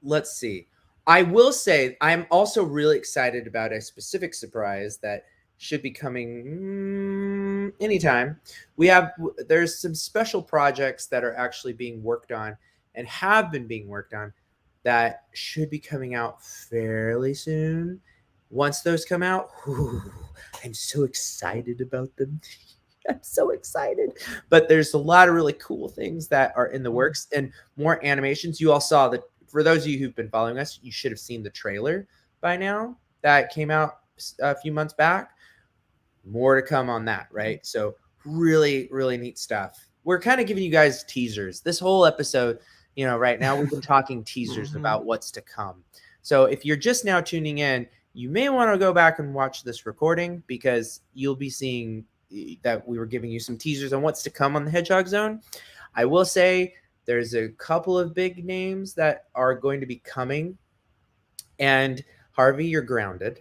Let's see. I will say I'm also really excited about a specific surprise that should be coming anytime. There's some special projects that are actually being worked on and have been being worked on that should be coming out fairly soon. Once those come out, I'm so excited about them. I'm so excited. But there's a lot of really cool things that are in the works and more animations. You all saw that. For those of you who've been following us, you should have seen the trailer by now that came out a few months back. More to come on that, right? So really, really neat stuff. We're kind of giving you guys teasers. This whole episode, right now we've been talking teasers about what's to come. So if you're just now tuning in, you may want to go back and watch this recording because you'll be seeing that we were giving you some teasers on what's to come on the Hedgehog Zone. I will say there's a couple of big names that are going to be coming. And Harvey, you're grounded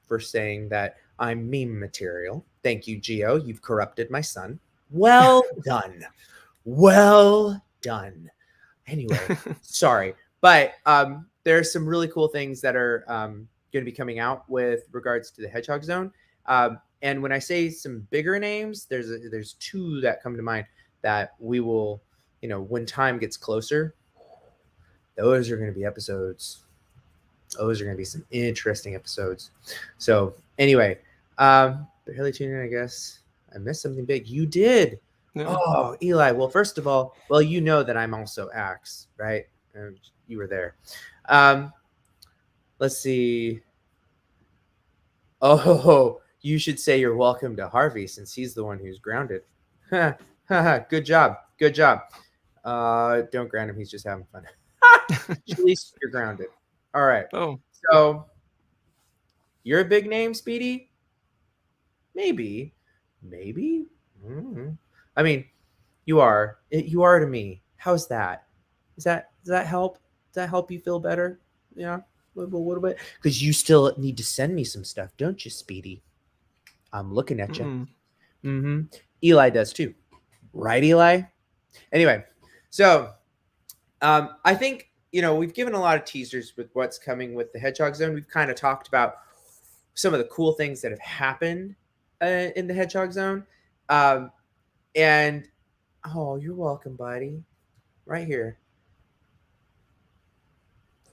for saying that I'm meme material. Thank you, Geo. You've corrupted my son. Well done. Well done. Anyway, sorry. But there are some really cool things that are going to be coming out with regards to the Hedgehog Zone. And when I say some bigger names, there's two that come to mind that we will, when time gets closer, those are going to be episodes. Those are going to be some interesting episodes. So anyway, barely tuning in, I guess. I missed something big. You did. Yeah. Oh, Eli. Well, first of all, you know that I'm also Axe, right? You were there. Let's see. Oh, you should say you're welcome to Harvey since he's the one who's grounded. Good job. Good job. Don't ground him. He's just having fun. At least you're grounded. All right. Oh. So you're a big name, Speedy? Maybe. Mm-hmm. I mean, you are. You are to me. How's that? Does that help? Does that help you feel better? Yeah, a little bit. Because you still need to send me some stuff, don't you, Speedy? I'm looking at you. Mm-hmm. Eli does too. Right, Eli? Anyway, so I think, we've given a lot of teasers with what's coming with the Hedgehog Zone. We've kind of talked about some of the cool things that have happened in the Hedgehog Zone. And, oh, you're welcome, buddy. Right here.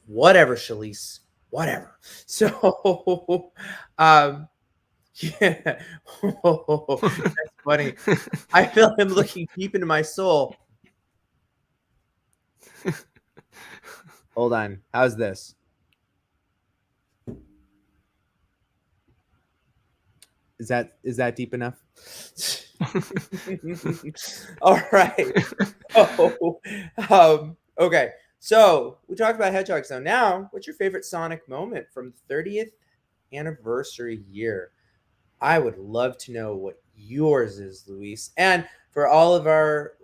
Whatever, Shalise. Whatever. So, yeah. Oh, that's funny. I feel him looking deep into my soul. Hold on. How's this? Is that deep enough? All right. Okay. So we talked about Hedgehog Zone. Now, what's your favorite Sonic moment from the 30th anniversary year? I would love to know what yours is, Luis. And for all of our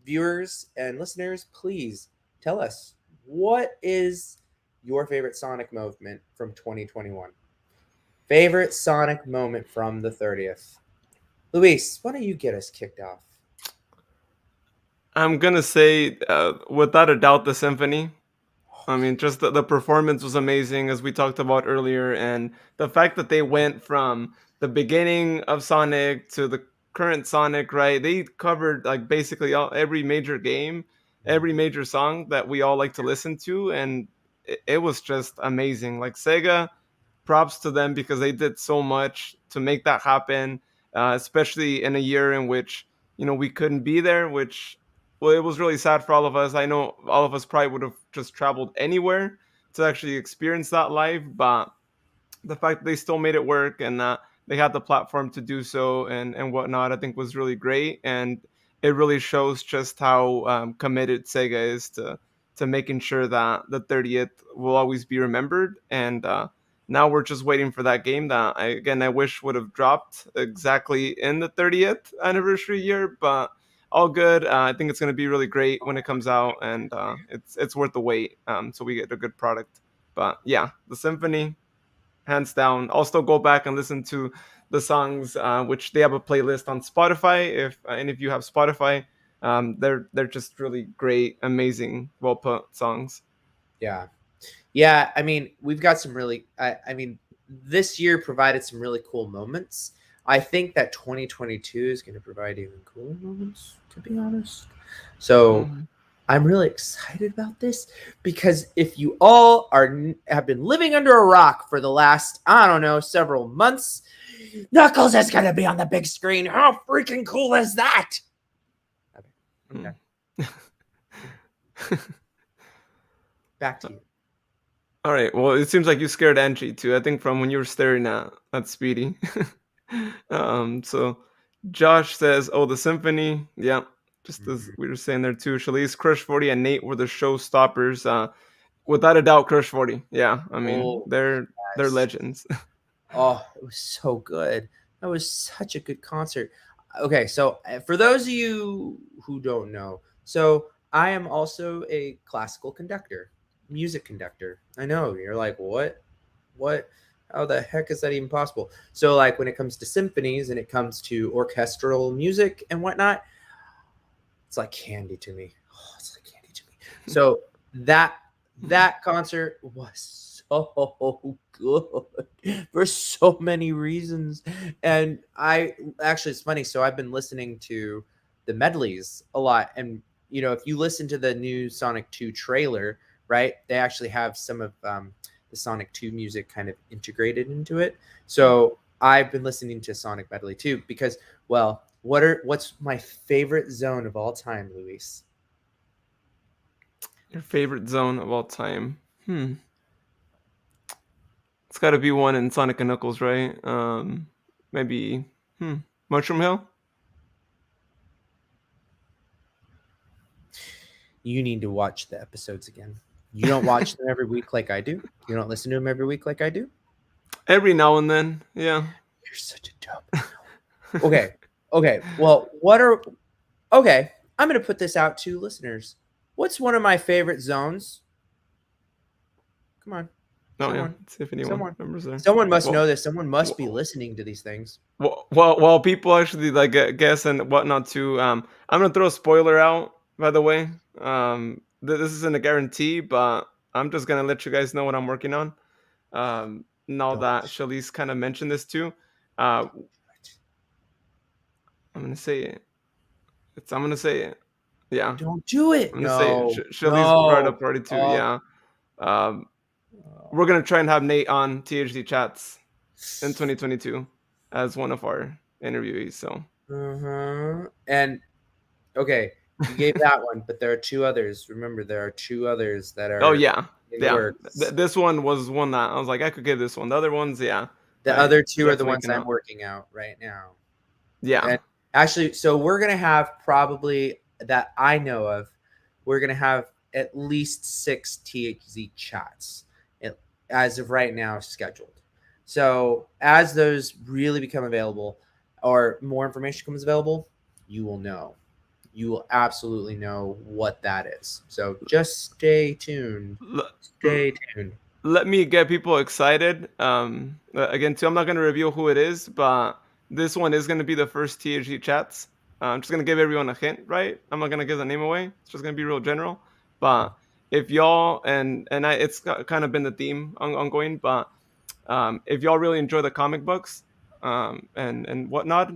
viewers and listeners, please tell us, what is your favorite Sonic moment from 2021? Favorite Sonic moment from the 30th. Luis, why don't you get us kicked off? I'm going to say, without a doubt, the symphony. I mean, just the performance was amazing, as we talked about earlier. And the fact that they went from the beginning of Sonic to the current Sonic, right? They covered like basically every major game, every major song that we all like to listen to. And it was just amazing. Like Sega, props to them because they did so much to make that happen, especially in a year in which, we couldn't be there, which, well, it was really sad for all of us. I know all of us probably would have just traveled anywhere to actually experience that live, but the fact that they still made it work and they had the platform to do so and whatnot, I think was really great. And it really shows just how committed Sega is to making sure that the 30th will always be remembered. And now we're just waiting for that game that I wish would have dropped exactly in the 30th anniversary year, but all good. I think it's going to be really great when it comes out, and it's worth the wait. So we get a good product. But yeah, the symphony, hands down. I'll still go back and listen to the songs, which they have a playlist on Spotify. If any of you have Spotify, they're just really great, amazing, well put songs. Yeah. I mean, we've got some really. I mean, this year provided some really cool moments. I think that 2022 is going to provide even cooler moments, to be honest. So I'm really excited about this because if you all have been living under a rock for the last, I don't know, several months, Knuckles is going to be on the big screen. How freaking cool is that? Okay. Back to you. All right. Well, it seems like you scared Angie too. I think from when you were staring at Speedy. So Josh says, "Oh, the symphony." Yeah, just as we were saying there too. Shalise, Crush 40, and Nate were the showstoppers. Without a doubt, Crush 40. Yeah, I mean they're legends. Oh, it was so good. That was such a good concert. Okay, so for those of you who don't know, so I am also a classical conductor, music conductor. I know you're like, what? How the heck is that even possible? So, like, when it comes to symphonies and it comes to orchestral music and whatnot, it's like candy to me. Oh, it's like candy to me. So that concert was so good for so many reasons. And I actually, it's funny. So I've been listening to the medleys a lot. And, if you listen to the new Sonic 2 trailer, right, they actually have some of the Sonic 2 music kind of integrated into it. So I've been listening to Sonic Medley too because, well, what's my favorite zone of all time, Luis? Your favorite zone of all time? It's got to be one in Sonic and Knuckles, right? Maybe Mushroom Hill. You need to watch the episodes again. You don't watch them every week like I do. You don't listen to them every week like I do. Every now and then, yeah. You're such a dope. Okay. Well, okay? I'm gonna put this out to listeners. What's one of my favorite zones? Come on. Oh yeah. Let's see if anyone remembers there. Someone must know this. Someone must be listening to these things. While people actually like guess and whatnot too, I'm gonna throw a spoiler out. By the way, this isn't a guarantee, but I'm just gonna let you guys know what I'm working on. Now that Shalice kind of mentioned this too, I'm gonna say it. I'm gonna say it. Yeah. Don't do it. I'm gonna say it. Shalice brought up party too. Yeah. We're gonna try and have Nate on THD chats in 2022 as one of our interviewees. So. And okay, you gave that one, but there are two others. Remember, there are two others that are. Oh yeah, yeah. This one was one that I was like, I could give this one. The other ones, yeah. The other two are the ones I'm working out right now. Yeah. And actually, so we're gonna have probably that I know of. We're gonna have at least 6 THZ chats as of right now scheduled. So as those really become available, or more information becomes available, you will know. You will absolutely know what that is. So just stay tuned. Stay tuned. Let me get people excited. Again, too, I'm not going to reveal who it is, but this one is going to be the first THG chats. I'm just going to give everyone a hint, right? I'm not going to give the name away. It's just going to be real general. But if y'all, it's kind of been the theme ongoing, but if y'all really enjoy the comic books and whatnot,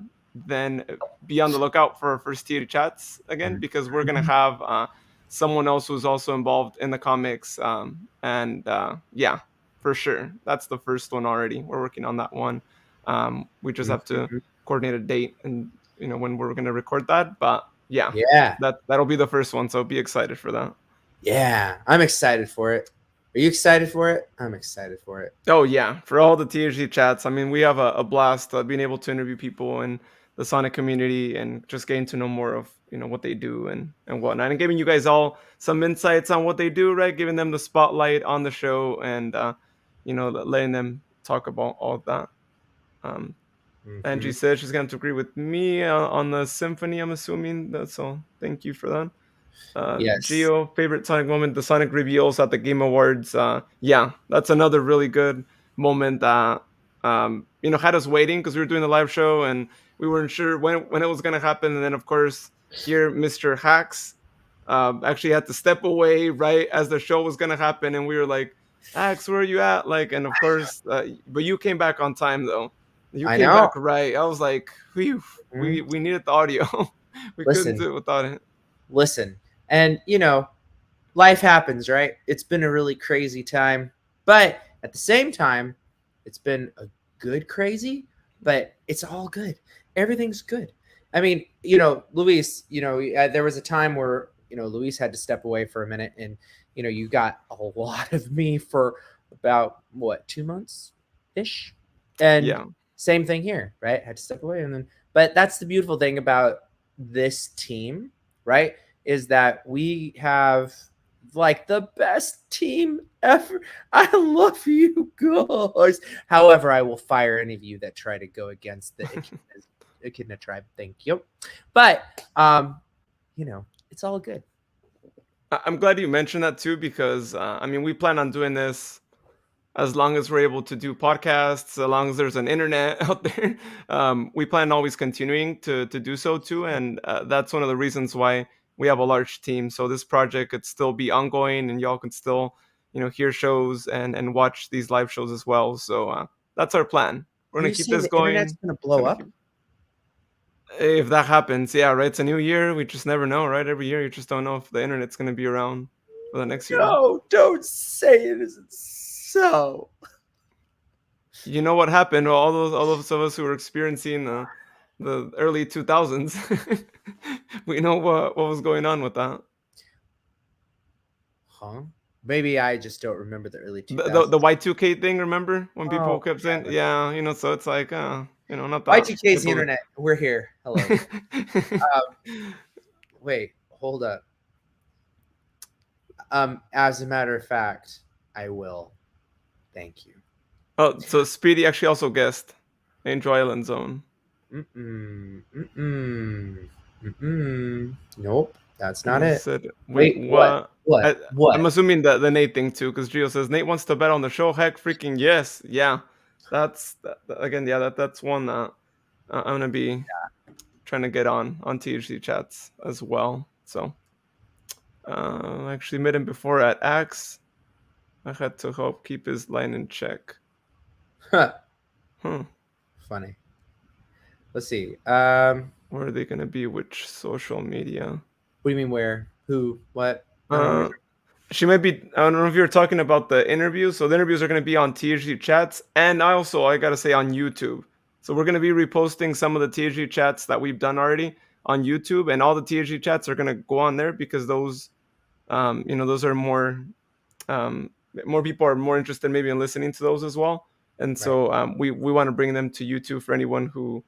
then be on the lookout for our first THG chats again, because we're going to have someone else who's also involved in the comics. Yeah, for sure. That's the first one already. We're working on that one. We just have to coordinate a date and, when we're going to record that. But yeah, that'll be the first one. So be excited for that. Yeah, I'm excited for it. Are you excited for it? I'm excited for it. Oh yeah, for all the THG chats. I mean, we have a blast being able to interview people in the Sonic community and just getting to know more of what they do and whatnot, and giving you guys all some insights on what they do, right? Giving them the spotlight on the show and letting them talk about all of that. Angie said she's going to agree with me on the symphony. I'm assuming so. Thank you for that. Yes. Gio, favorite Sonic moment, the Sonic reveals at the Game Awards. Yeah, that's another really good moment that had us waiting because we were doing the live show and we weren't sure when it was going to happen. And then, of course, here Mr. Hacks actually had to step away right as the show was going to happen, and we were like, Hacks, where are you at? And of course, but you came back on time though. You came back right. I was like, we needed the audio. We couldn't do it without it. Listen. And, life happens, right? It's been a really crazy time. But at the same time, it's been a good crazy, but it's all good. Everything's good. I mean, Luis, there was a time where, Luis had to step away for a minute and, you got a lot of me for about, 2 months-ish? And same thing here, right? Had to step away. But that's the beautiful thing about this team, right? Is that we have like the best team ever. I love you guys. However, I will fire any of you that try to go against the Echidna tribe. Thank you. But it's all good. I'm glad you mentioned that too, because I mean, we plan on doing this as long as we're able to do podcasts, as long as there's an internet out there. We plan on always continuing to do so too, and that's one of the reasons why we have a large team. So this project could still be ongoing, and y'all can still, hear shows and watch these live shows as well. So that's our plan. We're gonna You keep say this the going. internet's gonna blow up? If that happens, yeah, right. It's a new year. We just never know, right? Every year, you just don't know if the internet's gonna be around for the next year. No, don't say it isn't so. You know what happened? Well, all those of us who were experiencing the early 2000s, we know what was going on with that. Huh? Maybe I just don't remember the early 2000s. The Y2K thing, remember when people kept saying, yeah, so it's like, not that. Y2K is the internet. We're here. Hello. Wait, hold up. As a matter of fact, I will. Thank you. Oh, so Speedy actually also guessed Angel Island Zone. Nope, that's not it. Said, Wait, what? What? I'm assuming that the Nate thing too, because Gio says Nate wants to bet on the show. Heck, freaking yes, yeah. That's again, yeah. That's one that I'm gonna be trying to get on THC chats as well. So I actually met him before at Axe. I had to help keep his line in check. Funny. Let's see. Where are they gonna be? Which social media? What do you mean where? Who? What? She might be. I don't know if you're talking about the interviews. So the interviews are going to be on THG chats, and I gotta say on YouTube. So we're going to be reposting some of the THG chats that we've done already on YouTube, and all the THG chats are going to go on there because those, those are more people are more interested maybe in listening to those as well. And so we want to bring them to YouTube for anyone who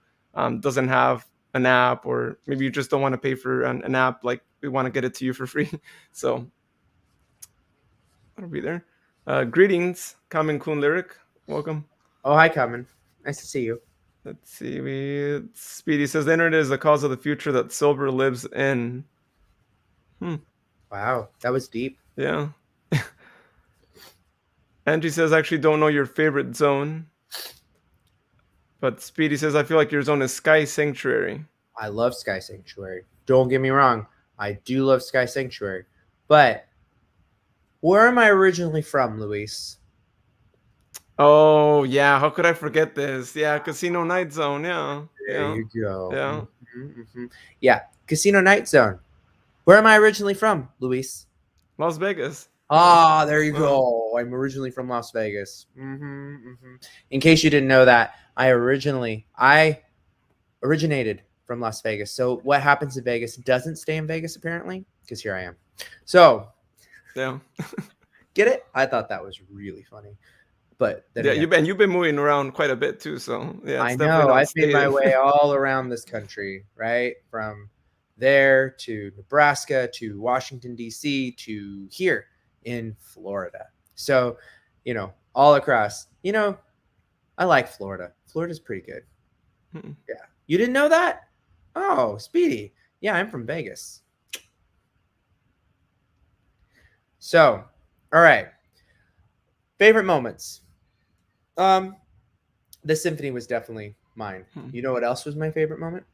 doesn't have an app, or maybe you just don't want to pay for an app. Like, we want to get it to you for free. So I'll be there. Greetings, Kamen Kun Lyric. Welcome. Oh, hi, Kamen. Nice to see you. Let's see. Speedy says the internet is the cause of the future that Silver lives in. Wow, that was deep. Yeah. Angie says, actually don't know your favorite zone. But Speedy says, I feel like your zone is Sky Sanctuary. I love Sky Sanctuary. Don't get me wrong. I do love Sky Sanctuary. But where am I originally from, Luis? Oh, yeah. How could I forget this? Yeah, Casino Night Zone. Yeah. There you go. Yeah. Mm-hmm. Yeah, Casino Night Zone. Where am I originally from, Luis? Las Vegas. Ah, there you go. I'm originally from Las Vegas. In case you didn't know that, I originated from Las Vegas. So what happens in Vegas doesn't stay in Vegas, apparently, because here I am. So, yeah. Get it? I thought that was really funny. But yeah, you've been moving around quite a bit too. So yeah, I know. I've made my way all around this country, right? From there to Nebraska to Washington, D.C. to here in Florida. So, all across. I like Florida. Florida's pretty good. Yeah. You didn't know that? Oh, Speedy. Yeah, I'm from Vegas. So, all right. Favorite moments. The symphony was definitely mine. You know what else was my favorite moment?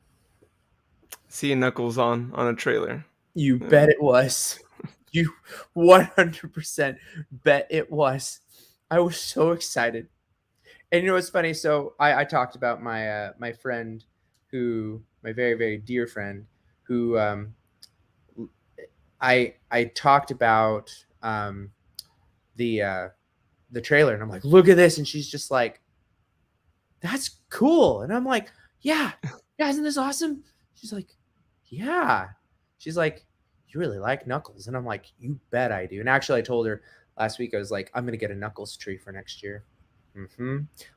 Seeing Knuckles on a trailer. You bet it was. You 100% bet it was. I was so excited. And you know what's funny? So I talked about my my friend, my very, very dear friend, who I talked about the trailer, and I'm like, look at this, and she's just like, that's cool. And I'm like, yeah, isn't this awesome? She's like, yeah. She's like, you really like Knuckles? And I'm like, you bet I do. And actually, I told her last week, I was like, I'm gonna get a Knuckles tree for next year.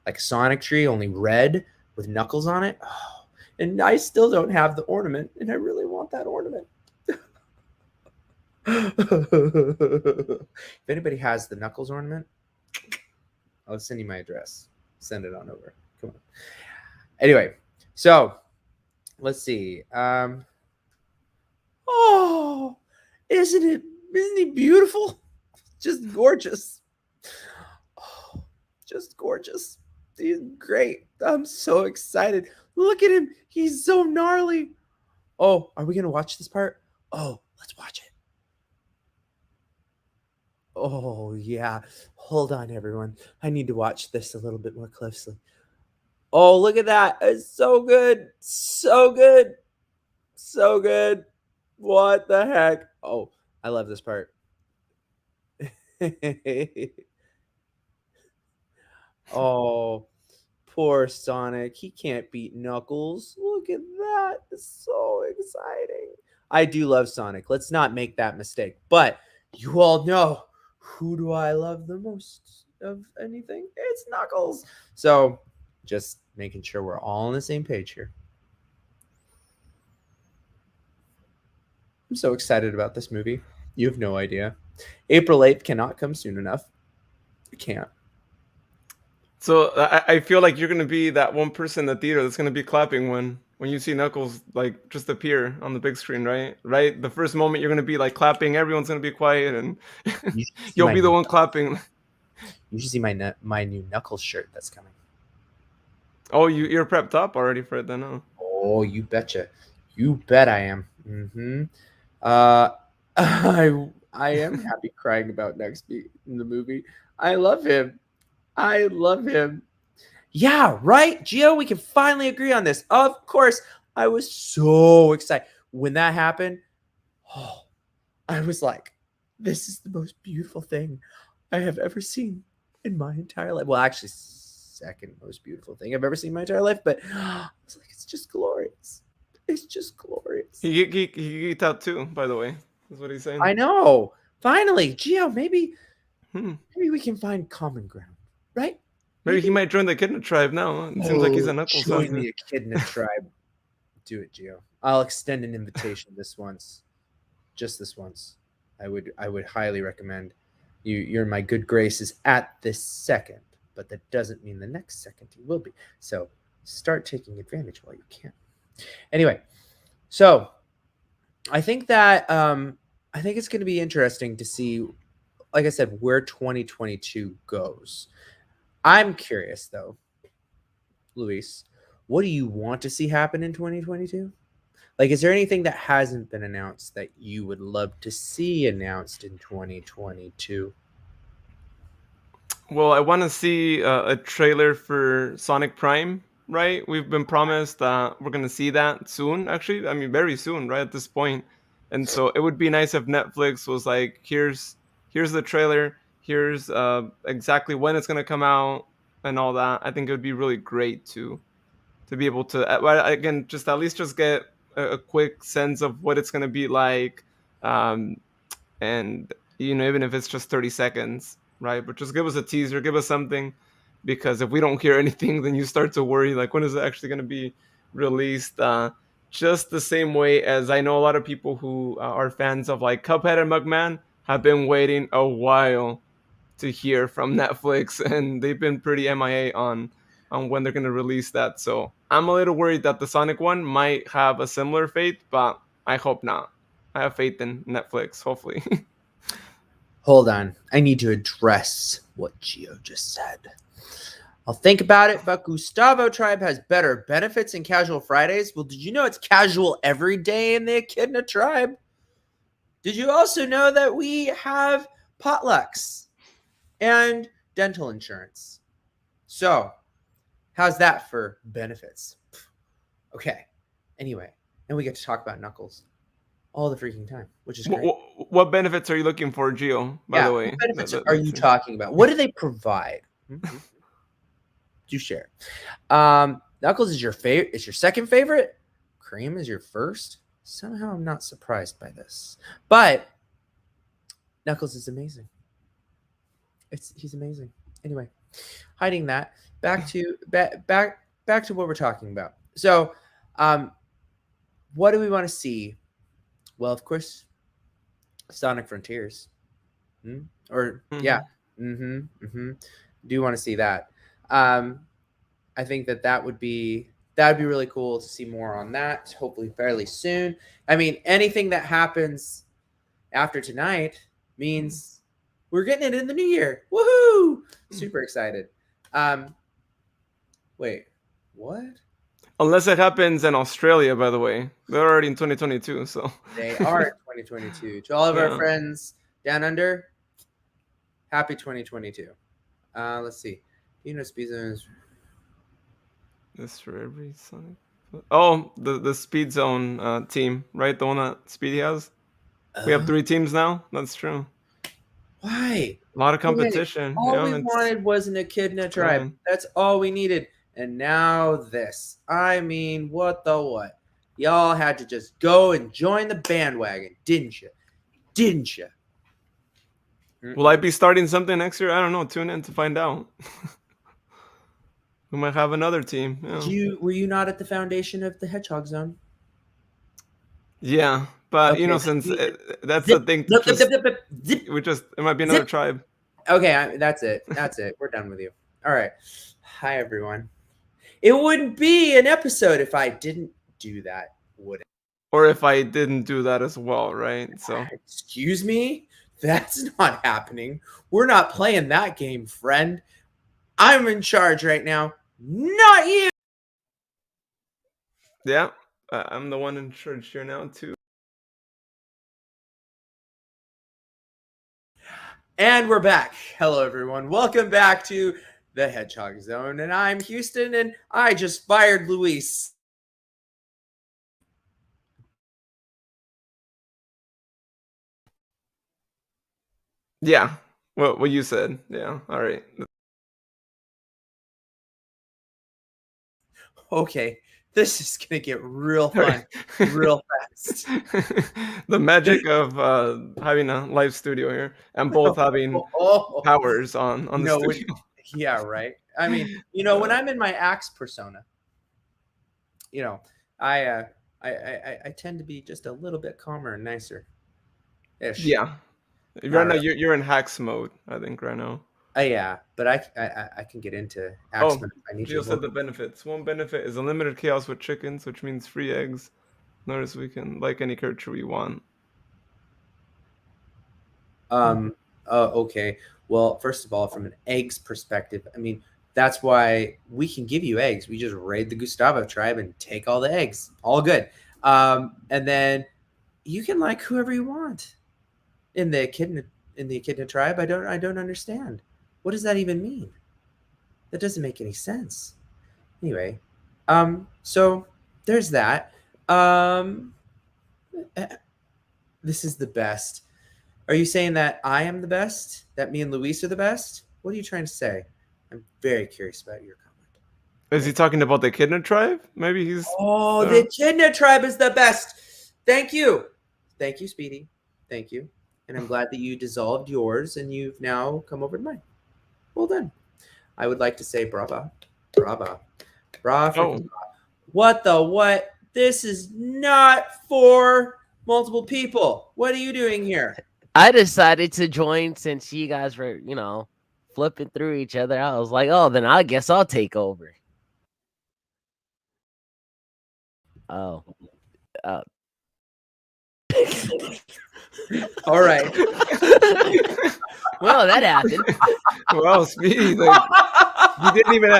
Like a Sonic tree, only red with Knuckles on it. Oh, and I still don't have the ornament, and I really want that ornament. If anybody has the Knuckles ornament, I'll send you my address. Send it on over. Come on. Anyway, so let's see. Oh, isn't he beautiful? Just gorgeous. Oh, just gorgeous. He's great. I'm so excited. Look at him. He's so gnarly. Oh, are we going to watch this part? Oh, let's watch it. Oh, yeah. Hold on, everyone. I need to watch this a little bit more closely. Oh, look at that. It's so good. So good. So good. What the heck? Oh, I love this part. Oh, poor Sonic. He can't beat Knuckles. Look at that. It's so exciting. I do love Sonic. Let's not make that mistake. But you all know, who do I love the most of anything? It's Knuckles. So just making sure we're all on the same page here. I'm so excited about this movie. You have no idea. April 8th cannot come soon enough. It can't. So I feel like you're gonna be that one person in the theater that's gonna be clapping when you see Knuckles like just appear on the big screen, right? Right. The first moment you're gonna be like clapping, everyone's gonna be quiet, and you'll be the one clapping. You should see my new Knuckles shirt that's coming. Oh, you're prepped up already for it then, huh? Oh, you betcha. You bet I am. Mm-hmm. I am happy crying about next beat in the movie. I love him. I love him. Yeah, right, Gio. We can finally agree on this. Of course, I was so excited when that happened. Oh, I was like, "This is the most beautiful thing I have ever seen in my entire life." Well, actually, second most beautiful thing I've ever seen in my entire life. But I was like, "It's just glorious. It's just glorious." He geeked out too, by the way. That's what he's saying. I know. Finally, Gio, maybe we can find common ground, right? Maybe he might join the Echidna tribe now. It seems like he's a Knuckles fan. Join the Echidna tribe. Do it, Gio. I'll extend an invitation this once. Just this once. I would highly recommend. You're in my good graces at this second, but that doesn't mean the next second you will be. So start taking advantage while you can. Anyway, so I think that I think it's going to be interesting to see, like I said, where 2022 goes. I'm curious though, Luis, what do you want to see happen in 2022? Like, is there anything that hasn't been announced that you would love to see announced in 2022? Well, I want to see a trailer for Sonic Prime, right? We've been promised that we're going to see that soon, actually. I mean, very soon, right at this point. And so it would be nice if Netflix was like, here's the trailer, here's exactly when it's going to come out and all that. I think it would be really great to be able to, again, just at least just get a quick sense of what it's going to be like. And, you know, even if it's just 30 seconds, right? But just give us a teaser, give us something, because if we don't hear anything, then you start to worry, like, when is it actually going to be released? Just the same way as I know a lot of people who are fans of like Cuphead and Mugman have been waiting a while to hear from Netflix, and they've been pretty MIA on when they're going to release that. So I'm a little worried that the Sonic one might have a similar fate, but I hope not. I have faith in Netflix, hopefully. Hold on. I need to address what Gio just said. I'll think about it, but Gustavo Tribe has better benefits and casual Fridays. Well, did you know it's casual every day in the Echidna Tribe? Did you also know that we have potlucks and dental insurance? So, how's that for benefits? Okay. Anyway, and we get to talk about Knuckles all the freaking time, which is great. What benefits are you looking for, Gio, by the way? What benefits are you talking about? What do they provide? Do share. Knuckles is your favorite. Is your second favorite. Cream is your first. Somehow I'm not surprised by this, but Knuckles is amazing. He's amazing. Anyway, hiding that, back to what we're talking about. So, what do we want to see? Well, of course, Sonic Frontiers. Or Mhm. yeah. Do want to see that. I think that would be really cool to see more on that. Hopefully, fairly soon. I mean, anything that happens after tonight means we're getting it in the new year. Woohoo! Super excited. Wait, what? Unless it happens in Australia, by the way. They're already in 2022, so. They are in 2022. To all of our Yeah. friends down under, happy 2022. Let's see. Speed zones. This for every Sonic. Oh, the Speed Zone team, right? The one that Speedy has. We have 3 teams now. That's true. Why? A lot of competition. All we it's wanted was an Echidna tribe. fine. That's all we needed. And now this. I mean, what the what? Y'all had to just go and join the bandwagon, didn't you? Didn't you? Will I be starting something next year? I don't know. Tune in to find out. We might have another team. Yeah. Were you not at the foundation of the Hedgehog Zone? Yeah, but Okay, since that's zip, the thing, zip, zip, zip, zip, zip. it might be another Zip. tribe. Okay, that's it. That's it. We're done with you. All right. Hi, everyone. It wouldn't be an episode if I didn't do that, would it? Or if I didn't do that as well, right? So. Excuse me? That's not happening. We're not playing that game, friend. I'm in charge right now, not you. Yeah, I'm the one in charge here now, too. And we're back. Hello, everyone. Welcome back to the Hedgehog Zone. And I'm Huston, and I just fired Luis. Yeah, what you said. Yeah, all right. Okay, this is going to get real fun real fast. The magic of having a live studio here and both having powers on the studio. Yeah, right. I mean, when I'm in my axe persona, I tend to be just a little bit calmer and nicer. Ish. Yeah. Right now you're in hacks mode, I think, right now. Yeah, but I can get into axe mode if I need Gio to. said the benefits. One benefit is unlimited chaos with chickens, which means free eggs. Notice we can like any character we want. Okay. Well, first of all, from an eggs perspective, I mean, that's why we can give you eggs. We just raid the Gustavo tribe and take all the eggs. All good. And then you can like whoever you want in the Echidna tribe. I don't understand. What does that even mean? That doesn't make any sense. Anyway, so there's that. This is the best. Are you saying that I am the best? That me and Luis are the best? What are you trying to say? I'm very curious about your comment. Is he talking about the Echidna tribe? Maybe he's. Oh, the Echidna tribe is the best. Thank you. Thank you, Speedy. Thank you. And I'm glad that you dissolved yours and you've now come over to mine. Well done. I would like to say brava. Brava. Brava. Oh. What the what? This is not for multiple people. What are you doing here? I decided to join since you guys were, flipping through each other. I was like, oh, then I guess I'll take over. Oh. All right. Well, that happened. Well, Speedy,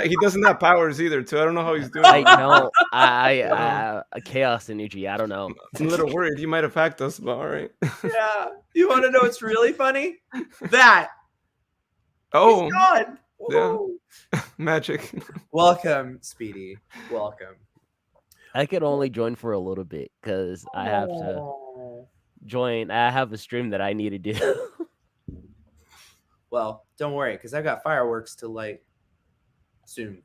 he doesn't have powers either, too. I don't know how he's doing. I know. I chaos energy. I don't know. I'm a little worried. He might have hacked us, but all right. Yeah. You want to know what's really funny? That. Oh. He's gone. Yeah. Magic. Welcome, Speedy. Welcome. I could only join for a little bit because I have to join. I have a stream that I need to do. Well, don't worry, because I've got fireworks to light soon.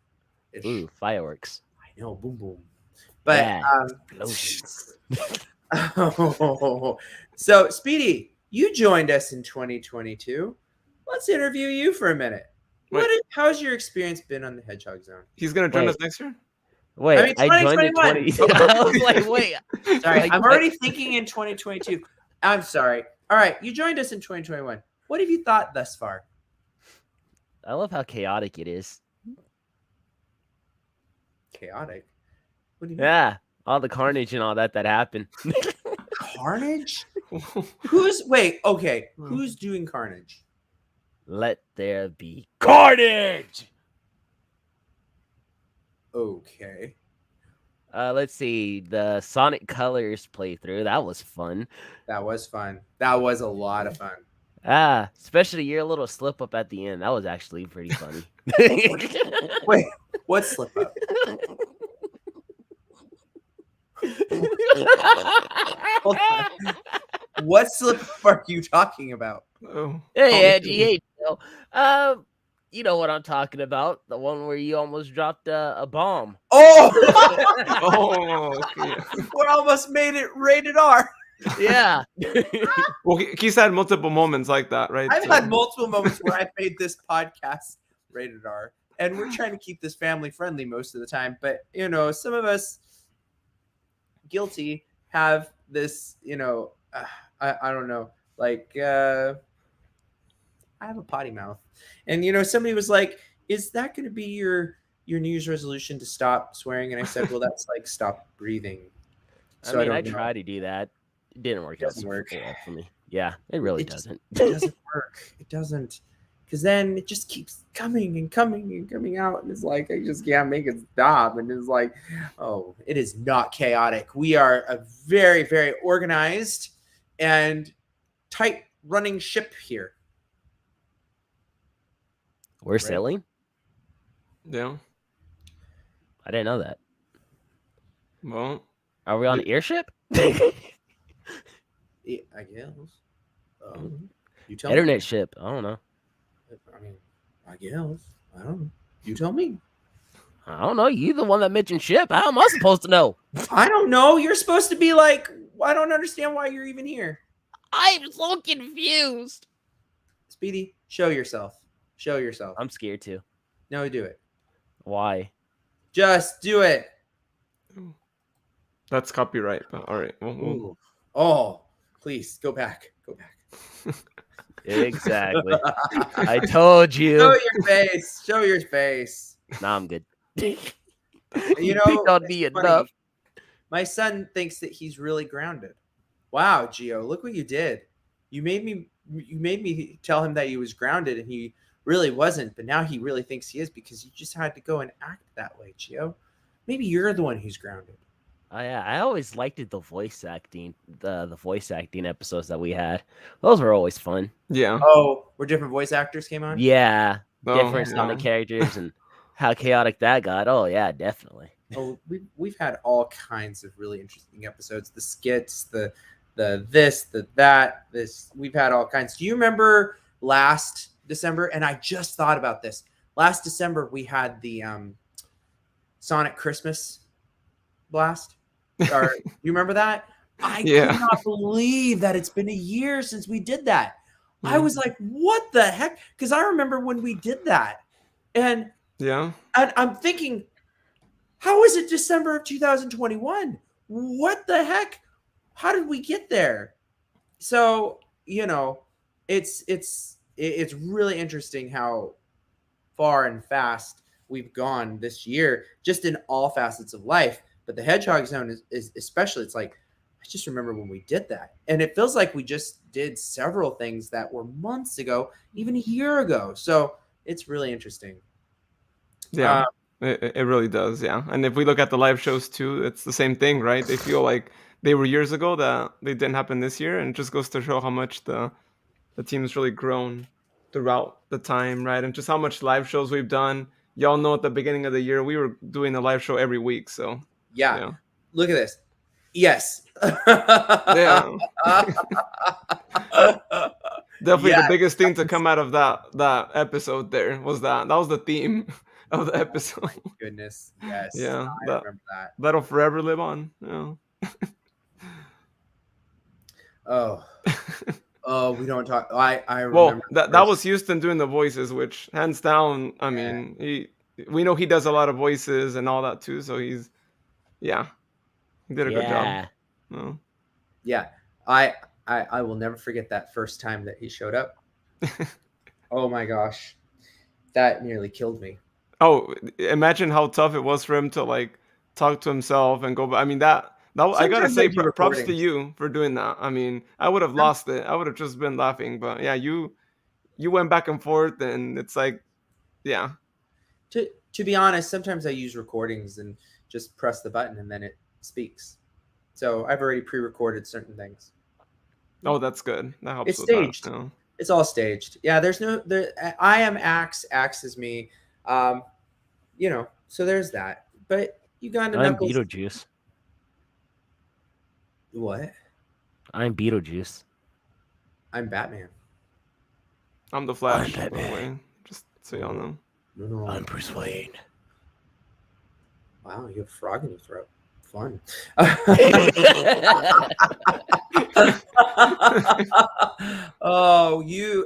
Ooh, fireworks. I know, boom, boom. But yeah, explosions. So, Speedy, you joined us in 2022. Let's interview you for a minute. How's your experience been on the Hedgehog Zone? He's gonna join us next year? Wait, I joined in 20. I was like, wait. Sorry, I'm already thinking in 2022. I'm sorry. All right, you joined us in 2021. What have you thought thus far? I love how chaotic it is. Chaotic. What do you mean? Yeah, all the carnage and all that happened. Carnage? Who's doing Carnage? Let there be carnage. Okay. Let's see, the Sonic Colors playthrough. That was fun. That was fun. That was a lot of fun. Especially your little slip up at the end. That was actually pretty funny. Wait, what slip up? Hold on. What slip up are you talking about? Oh. Hey, Angie. Hey, Joe. You know what I'm talking about. The one where you almost dropped a bomb. Oh! Oh, okay. We almost made it rated R. Yeah. Well, he's had multiple moments like that, right? I've So- had multiple moments where I've made this podcast rated R, and we're trying to keep this family friendly most of the time. But you know, some of us guilty have this. You know, I don't know, like I have a potty mouth, and you know, somebody was like, "Is that going to be your New Year's resolution to stop swearing?" And I said, "Well, that's like stop breathing." So I don't know. tried to do that. It didn't work. Doesn't work. For me. Yeah, it really It just- doesn't. It doesn't work. It doesn't, because then it just keeps coming and coming and coming out, and it's like I just can't make it stop. And it's like, oh, it is not chaotic. We are a very, very organized and tight running ship here. We're sailing? Yeah. I didn't know that. Well, Are we on an airship? Yeah, I guess. You tell me. Internet ship. I don't know. I mean, I guess. I don't know. You tell me. I don't know. You the one that mentioned ship. How am I supposed to know? I don't know. You're supposed to be like, I don't understand why you're even here. I'm so confused. Speedy, show yourself. Show yourself. I'm scared too. No, do it. Why? Just do it. that's copyright. But all right. Ooh. Oh, please go back. Go back. Exactly. I told Show you. your face. Show your face. Nah, I'm good. You You know, picked on it's me funny. enough. My son thinks that he's really grounded. Wow, Gio, look what you did. You made me tell him that he was grounded, and he really wasn't. But now he really thinks he is, because you just had to go and act that way, Gio. Maybe you're the one who's grounded. I always liked the voice acting, the voice acting episodes that we had. Those were always fun. Yeah. Oh, where different voice actors came on? Yeah, Oh, different yeah. Sonic characters and how chaotic that got. Oh yeah, definitely. Oh, we've had all kinds of really interesting episodes. The skits, the this, the that, this. We've had all kinds. Do you remember last December? And I just thought about this. Last December we had the Sonic Christmas blast. Or you remember that? I Yeah. could not believe that it's been a year since we did that. I Mhm. was like, what the heck? Because I remember when we did that. And Yeah. I'm thinking, how is it December of 2021? What the heck? How did we get there? So, you know, it's really interesting how far and fast we've gone this year, just in all facets of life. But the Hedgehog Zone is especially, it's like, I just remember when we did that. And it feels like we just did several things that were months ago, even a year ago. So it's really interesting. Yeah. It really does. Yeah. And if we look at the live shows too, it's the same thing, right? They feel like they were years ago that they didn't happen this year, and it just goes to show how much the team's really grown throughout the time, right? And just how much live shows we've done. Y'all know at the beginning of the year we were doing a live show every week, so Yeah. Look at this. Yes. yeah. Definitely Yeah. the biggest thing to come out of that episode there was that was the theme of the episode. Goodness. Yes. Yeah, I remember that. that'll forever live on. Yeah. Oh, we don't talk. I Well, remember. that was Houston doing the voices, which hands down, I mean, we know he does a lot of voices and all that too, so he did a good job. No. Yeah. I I will never forget that first time that he showed up. Oh my gosh, that nearly killed me. Oh, imagine how tough it was for him to like talk to himself and go. I mean that I gotta Sometimes I say do props to recordings. you for doing that. I mean, I would have lost it. I would have just been laughing. But yeah, you went back and forth, and it's like, yeah. To be honest, sometimes I use recordings and just press the button and then it speaks. So I've already pre-recorded certain things. Oh, that's good. That helps It's with that. staged. Yeah. It's all staged. Yeah, there's no there. I am Axe. Axe is me. Um, so there's that. But Uganda I'm Knuckles. Beetlejuice. What? I'm Beetlejuice. I'm Batman. I'm the Flash, I'm by the way. Batman. Just so y'all know. No. I'm Bruce Wayne. Wow, you have a frog in your throat. Fun.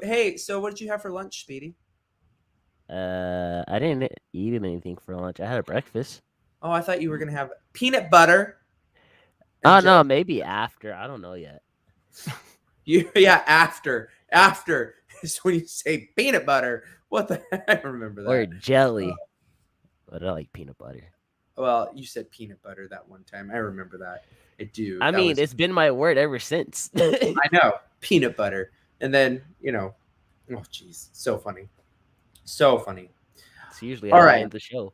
Hey, so what did you have for lunch, Speedy? I didn't eat anything for lunch. I had a breakfast. Oh, I thought you were gonna have peanut butter. Oh and no, maybe after. I don't know yet. After is when you say peanut butter. What the heck? I remember that. Or jelly. But I like peanut butter. Well, you said peanut butter that one time. I remember that. I do. I mean, it's been my word ever since. I know, peanut butter. And then, oh jeez, so funny. So funny. It's usually All how I right. end the show.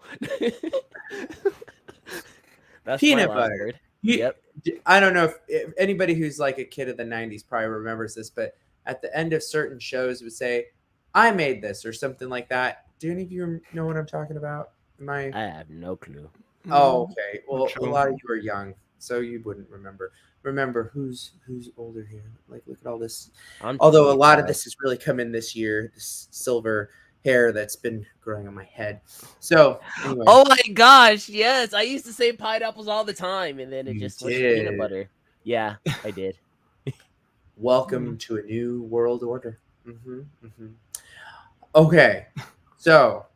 That's Peanut my last butter. word. Yep. I don't know if anybody who's like a kid of the 90s probably remembers this, but at the end of certain shows it would say, I made this or something like that. Do any of you know what I'm talking about? I have no clue. Oh, okay. Well, True. a lot of you are young, so you wouldn't remember. Remember who's older here? Like, look at all this. Although a lot of this has really come in this year, this silver hair that's been growing on my head. So, anyway. Oh my gosh, yes. I used to say pineapples all the time, and then it You just switched to peanut did. butter. Yeah, I did. Welcome to a new world order. Okay, so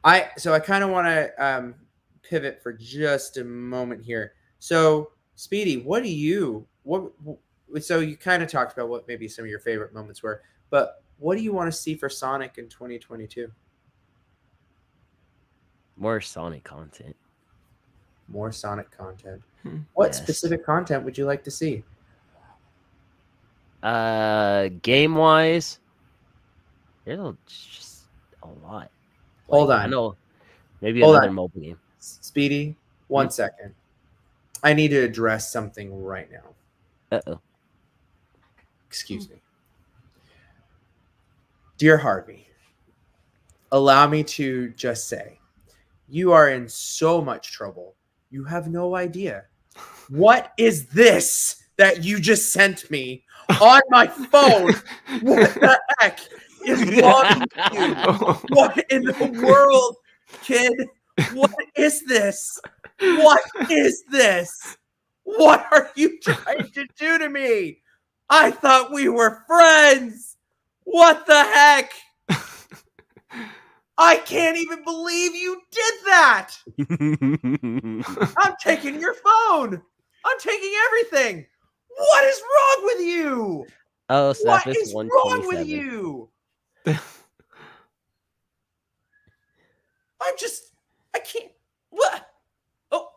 I kind of want to pivot for just a moment here. So, Speedy, what so you kind of talked about what maybe some of your favorite moments were, but what do you want to see for Sonic in 2022? More Sonic content. More Sonic content. What specific content would you like to see? Game wise, there's just a lot. Hold on. I know. Maybe another mobile game. Speedy, 1 second. I need to address something right now. Uh-oh. Excuse me. Dear Harvey, allow me to just say, you are in so much trouble. You have no idea. What is this that you just sent me on my phone? What the heck is wrong with you? What in the world, kid? What is this? What is this? What are you trying to do to me? I thought we were friends. What the heck? I can't even believe you did that. I'm taking your phone. I'm taking everything. What is wrong with you? Oh, so what is wrong with you? I can't. What? Oh,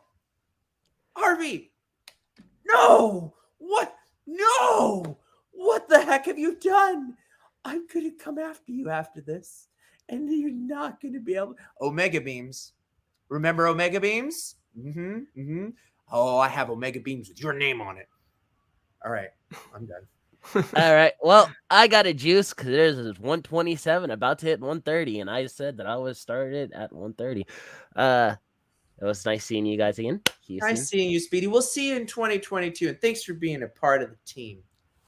Harvey. No. What? No. What the heck have you done? I'm going to come after you after this. And you're not going to be able. Omega beams. Remember Omega beams? Oh, I have Omega beams with your name on it. All right. I'm done. All right. Well, I got a juice because there's 127 about to hit 130, and I said that I was started at 130. It was nice seeing you guys again. Houston. Nice seeing you, Speedy. We'll see you in 2022, and thanks for being a part of the team.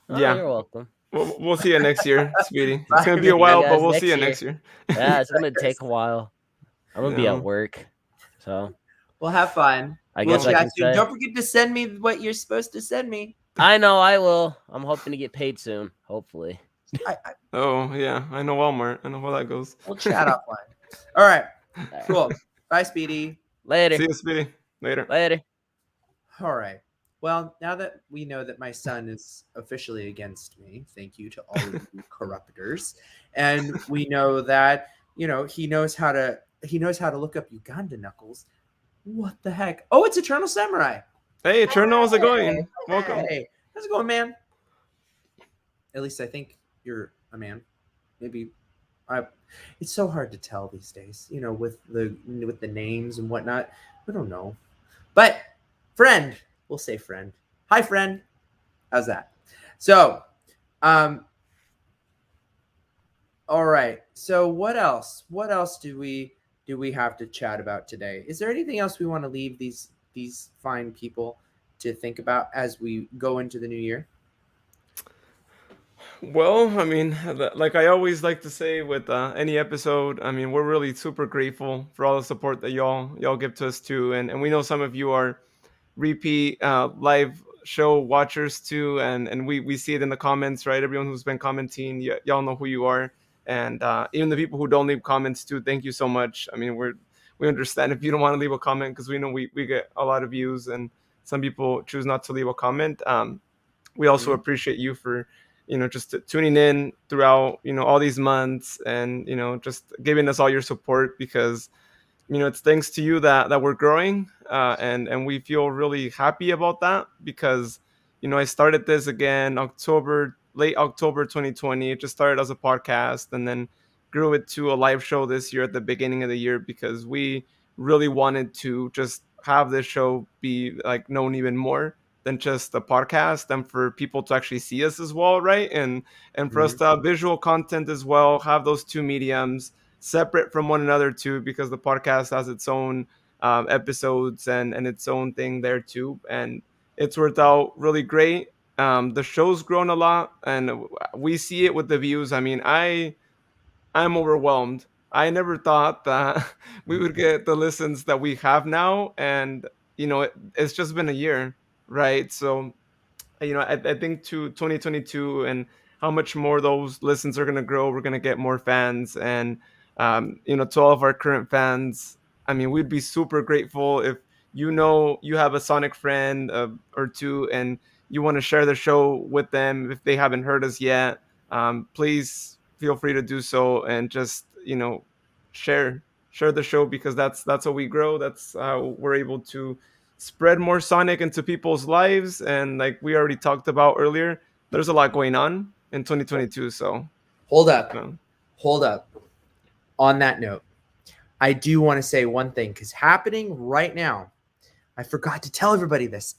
Yeah, you're welcome. We'll see you next year, Speedy. It's gonna be a while, but we'll see you next year. Yeah, it's gonna take a while. I'm gonna be at work, so we'll have fun. I guess I can say. Don't forget to send me what you're supposed to send me. I know I will. I'm hoping to get paid soon, hopefully. Oh yeah, I know Walmart. I know how that goes. We'll chat offline. All right, cool. Bye, Speedy. Later. See you, Speedy. Later. Later. All right. Well, now that we know that my son is officially against me, thank you to all of you corruptors, and we know that he knows how to look up Uganda knuckles. What the heck? Oh, it's Eternal Samurai. Hey, Eternal, how's it Hey, going? Welcome. hey, how's it going, man? At least I think you're a man. Maybe I. It's so hard to tell these days, with the names and whatnot. I don't know, but friend, we'll say friend. Hi, friend. How's that? So, um, all right. So what else? What else do we have to chat about today? Is there anything else we want to leave these fine people to think about as we go into the new year? Well, I mean, like I always like to say with any episode, I mean, we're really super grateful for all the support that y'all give to us too, and we know some of you are repeat live show watchers too, and we see it in the comments, right? Everyone who's been commenting, y'all know who you are, and even the people who don't leave comments too. Thank you so much. I mean, we understand if you don't want to leave a comment because we know we get a lot of views, and some people choose not to leave a comment. We also Mhm. appreciate you for just tuning in throughout all these months, and just giving us all your support, because it's thanks to you that we're growing, and we feel really happy about that, because I started this again late October 2020. It just started as a podcast, and then grew it to a live show this year at the beginning of the year, because we really wanted to just have this show be like known even more than just a podcast, and for people to actually see us as well, right? And for us Mhm. to have visual content as well, have those two mediums separate from one another too, because the podcast has its own episodes and its own thing there too, and it's worked out really great. The show's grown a lot, and we see it with the views. I mean, I'm overwhelmed. I never thought that we would get the listens that we have now, and it's just been a year, right? So I think to 2022 and how much more those listens are going to grow, we're going to get more fans. And to all of our current fans, I mean, we'd be super grateful if you have a Sonic friend or two, and you want to share the show with them if they haven't heard us yet. Please feel free to do so, and just share the show, because that's how we grow. That's how we're able to spread more Sonic into people's lives. And like we already talked about earlier, there's a lot going on in 2022. So, Hold up. um, Hold up. On that note, I do want to say one thing, because happening right now, I forgot to tell everybody this.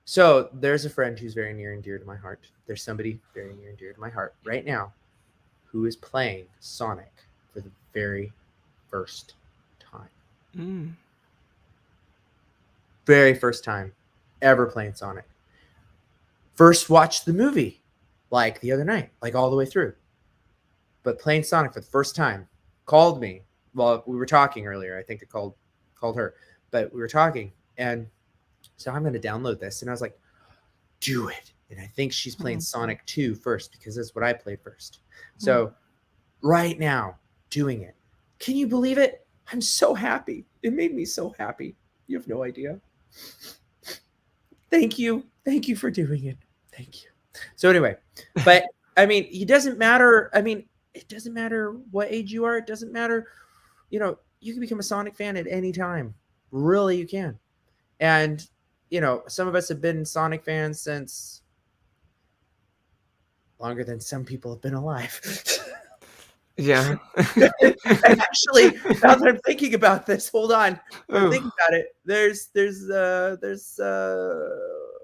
So there's a friend who's very near and dear to my heart. There's somebody very near and dear to my heart right now who is playing Sonic for the very first time. mm, Very first time ever playing Sonic. First watched the movie like the other night, like all the way through. But playing Sonic for the first time, called me. Well, we were talking earlier. I think I called her, but we were talking, and so I'm going to download this. And I was like, do it. And I think she's playing Sonic 2 first, because that's what I played first. So right now, doing it. Can you believe it? I'm so happy. It made me so happy. You have no idea. Thank you. Thank you for doing it. Thank you. So anyway, but I mean, it doesn't matter. I mean, it doesn't matter what age you are. It doesn't matter. You can become a Sonic fan at any time. Really, you can. And, some of us have been Sonic fans since longer than some people have been alive. yeah. And actually, now that I'm thinking about this, hold on. I'm Ooh. thinking about it. There's a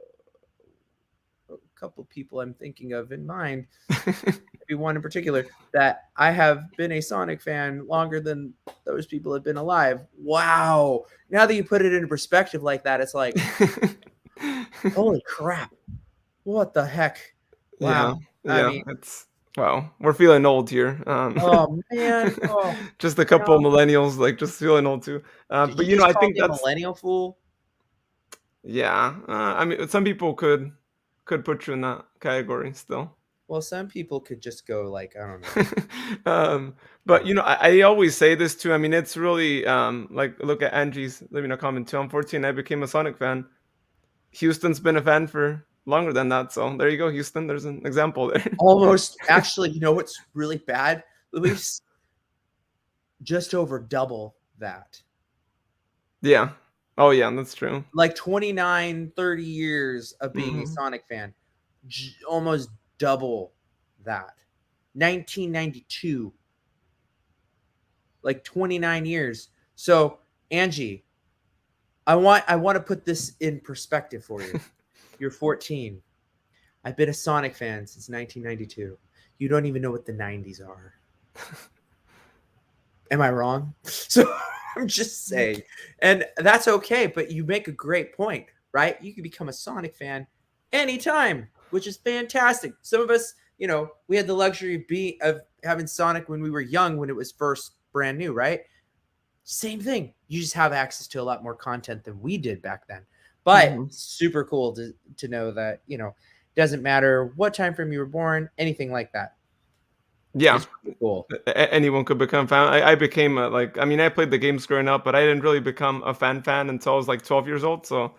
couple people I'm thinking of in mind. Maybe one in particular, that I have been a Sonic fan longer than those people have been alive. Wow. Now that you put it into perspective like that, it's like, holy crap. What the heck? yeah. Wow. I Yeah. mean, It's wow. We're feeling old here. oh man. Oh, just a couple of no. millennials, like just feeling old too. Did But you just I call think me a that's millennial fool? yeah. I mean, some people could put you in that category still. Well, some people could just go like, I don't know. But I always say this too. I mean, it's really like look at Angie's leaving a comment too. I'm 14. I became a Sonic fan. Houston's been a fan for longer than that. So there you go, Houston. There's an example there. Almost. Actually, you know what's really bad, Luis? Just over double that. Yeah. Oh yeah, that's true. Like 29, 30 years of being a Mhm. Sonic fan. Almost double that. 1992. Like 29 years. So, Angie, I want to put this in perspective for you. You're 14. I've been a Sonic fan since 1992. You don't even know what the 90s are. Am I wrong? So I'm just saying. And that's okay, but you make a great point, right? You can become a Sonic fan anytime, which is fantastic. Some of us, we had the luxury of having Sonic when we were young, when it was first brand new, right? Same thing. You just have access to a lot more content than we did back then. But Mhm. super cool to know that, doesn't matter what time frame you were born, anything like that. Yeah. It's really cool. Anyone could become fan. I became I played the games growing up, but I didn't really become a fan until I was like 12 years old. So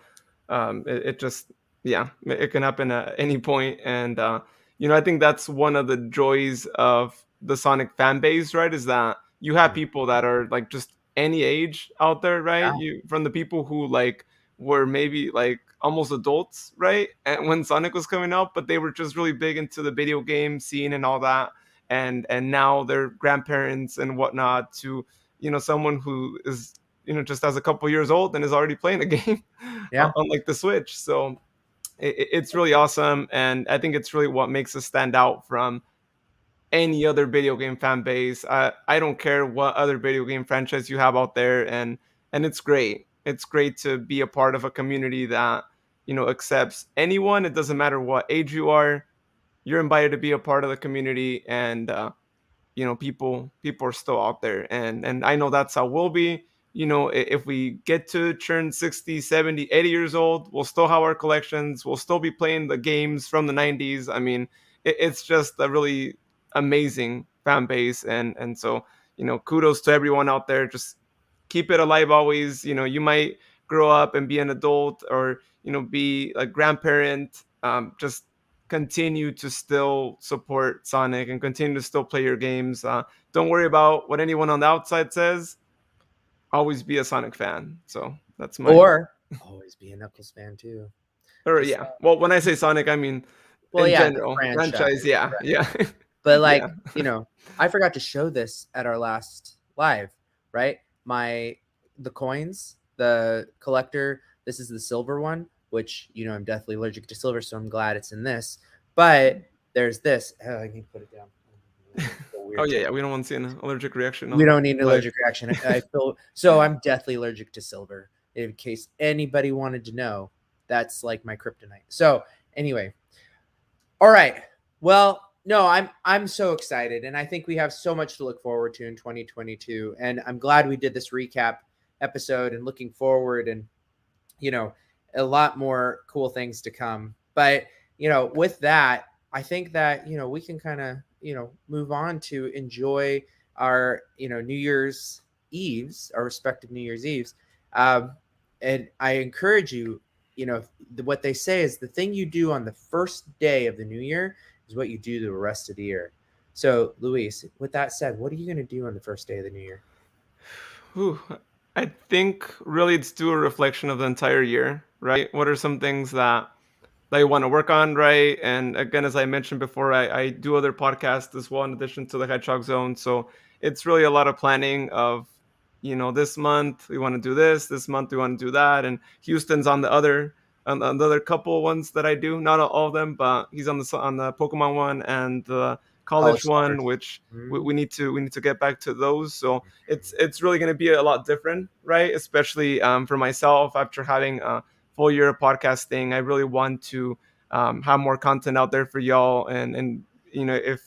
it just, yeah, it can happen at any point. And I think that's one of the joys of the Sonic fan base, right? Is that you have people that are like just any age out there, right? Yeah. You from the people who like were maybe like almost adults, right? And when Sonic was coming out, but they were just really big into the video game scene and all that, and now they're grandparents and whatnot, to someone who is just as a couple years old and is already playing a game Yeah. on like the Switch. So it's really awesome, and I think it's really what makes us stand out from any other video game fan base. I don't care what other video game franchise you have out there, and it's great. It's great to be a part of a community that accepts anyone. It doesn't matter what age you are. You're invited to be a part of the community, and people are still out there, and I know that's how we'll be. If we get to turn 60, 70, 80 years old, we'll still have our collections, we'll still be playing the games from the 90s. I mean, it's just a really amazing fan base, and so kudos to everyone out there. Just keep it alive always. You might grow up and be an adult, or be a grandparent. Just continue to still support Sonic and continue to still play your games. Don't worry about what anyone on the outside says. Always be a Sonic fan. So that's my. Or always be a Knuckles fan too. Or Just yeah. Well, when I say Sonic, I mean well, in yeah, the general franchise. franchise. Yeah, Right. yeah. But Yeah. I forgot to show this at our last live, right? The coins, the collector. This is the silver one, which I'm deathly allergic to silver, so I'm glad it's in this. But there's this. Oh, I need to put it down. Oh yeah. We don't want to see an allergic reaction. We don't need an Live. allergic reaction. I feel so. I'm deathly allergic to silver. In case anybody wanted to know, that's like my kryptonite. So anyway, all right. Well, no, I'm so excited, and I think we have so much to look forward to in 2022. And I'm glad we did this recap episode and looking forward, and a lot more cool things to come. But with that, I think that we can kind of move on to enjoy our New Year's Eves, our respective New Year's Eves. And I encourage you, what they say is the thing you do on the first day of the new year is what you do the rest of the year. So, Luis, with that said, what are you going to do on the first day of the new year? Whew. I think really it's do a reflection of the entire year, right? What are some things that you want to work on, right? And again, as I mentioned before, I do other podcasts as well in addition to the Hedgehog Zone. So it's really a lot of planning of, this month we want to do this month we want to do that. And Houston's on on the other couple ones that I do, not all of them, but he's on the Pokemon one and the college one, which we need to get back to those. So it's really going to be a lot different, right? Especially for myself, after having a full year of podcasting, I really want to have more content out there for y'all. And if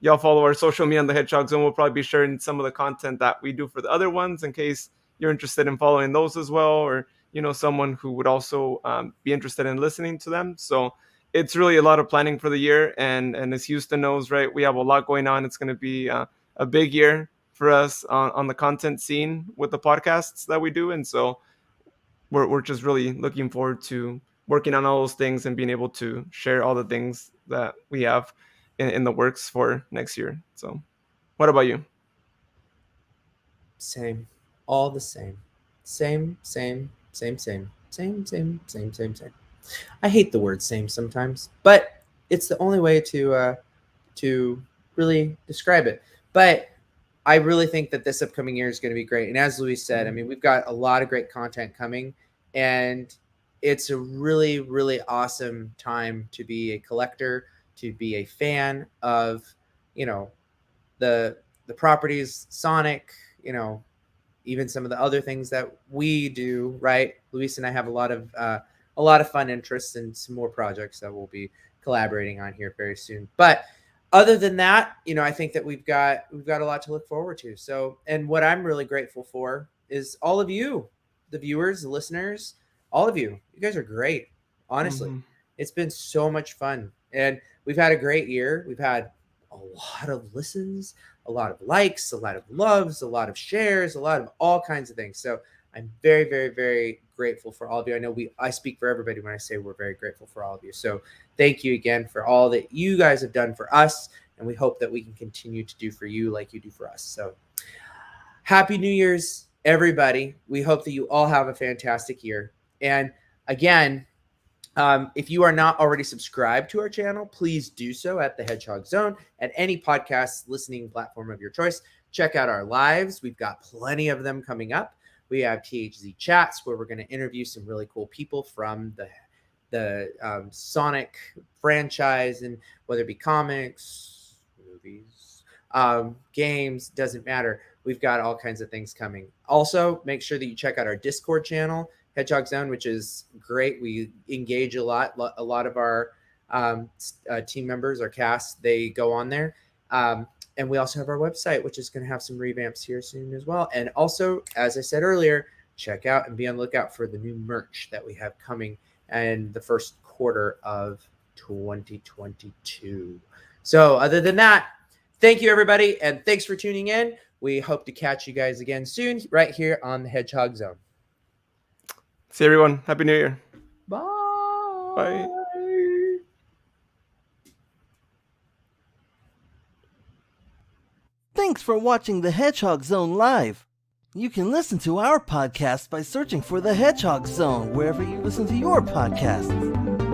y'all follow our social media on the Hedgehog Zone, we'll probably be sharing some of the content that we do for the other ones in case you're interested in following those as well, or someone who would also be interested in listening to them. So it's really a lot of planning for the year, and as Houston knows, right, we have a lot going on. It's going to be a big year for us on the content scene with the podcasts that we do, and so we're just really looking forward to working on all those things and being able to share all the things that we have in the works for next year. So what about you? Same. All the same. Same, same, same, same, same, same, same, same, same. I hate the word same sometimes, but it's the only way to really describe it. But I really think that this upcoming year is going to be great. And as Luis said, I mean, we've got a lot of great content coming, and it's a really, really awesome time to be a collector, to be a fan of, you know, the properties, Sonic, you know, even some of the other things that we do, right? Luis and I have a lot of fun interests and some more projects that we'll be collaborating on here very soon. But other than that, you know, I think that we've got a lot to look forward to. So, and what I'm really grateful for is all of you, the viewers, the listeners, all of you. You guys are great. Honestly, it's been so much fun, and we've had a great year. We've had a lot of listens, a lot of likes, a lot of loves, a lot of shares, a lot of all kinds of things. So I'm very, very, very grateful for all of you. I know I speak for everybody when I say we're very grateful for all of you. So thank you again for all that you guys have done for us. And we hope that we can continue to do for you like you do for us. So happy New Year's, everybody. We hope that you all have a fantastic year. And again, if you are not already subscribed to our channel, please do so at the Hedgehog Zone at any podcast listening platform of your choice. Check out our lives. We've got plenty of them coming up. We have THZ Chats where we're going to interview some really cool people from the Sonic franchise, and whether it be comics, movies, games, doesn't matter. We've got all kinds of things coming. Also, make sure that you check out our Discord channel, Hedgehog Zone, which is great. We engage a lot. A lot of our team members, our cast, they go on there. And we also have our website, which is going to have some revamps here soon as well. And also, as I said earlier, check out and be on the lookout for the new merch that we have coming in the first quarter of 2022. So other than that, thank you, everybody. And thanks for tuning in. We hope to catch you guys again soon right here on the Hedgehog Zone. See everyone. Happy New Year. Bye. Bye. Thanks for watching the Hedgehog Zone live. You can listen to our podcast by searching for the Hedgehog Zone wherever you listen to your podcasts.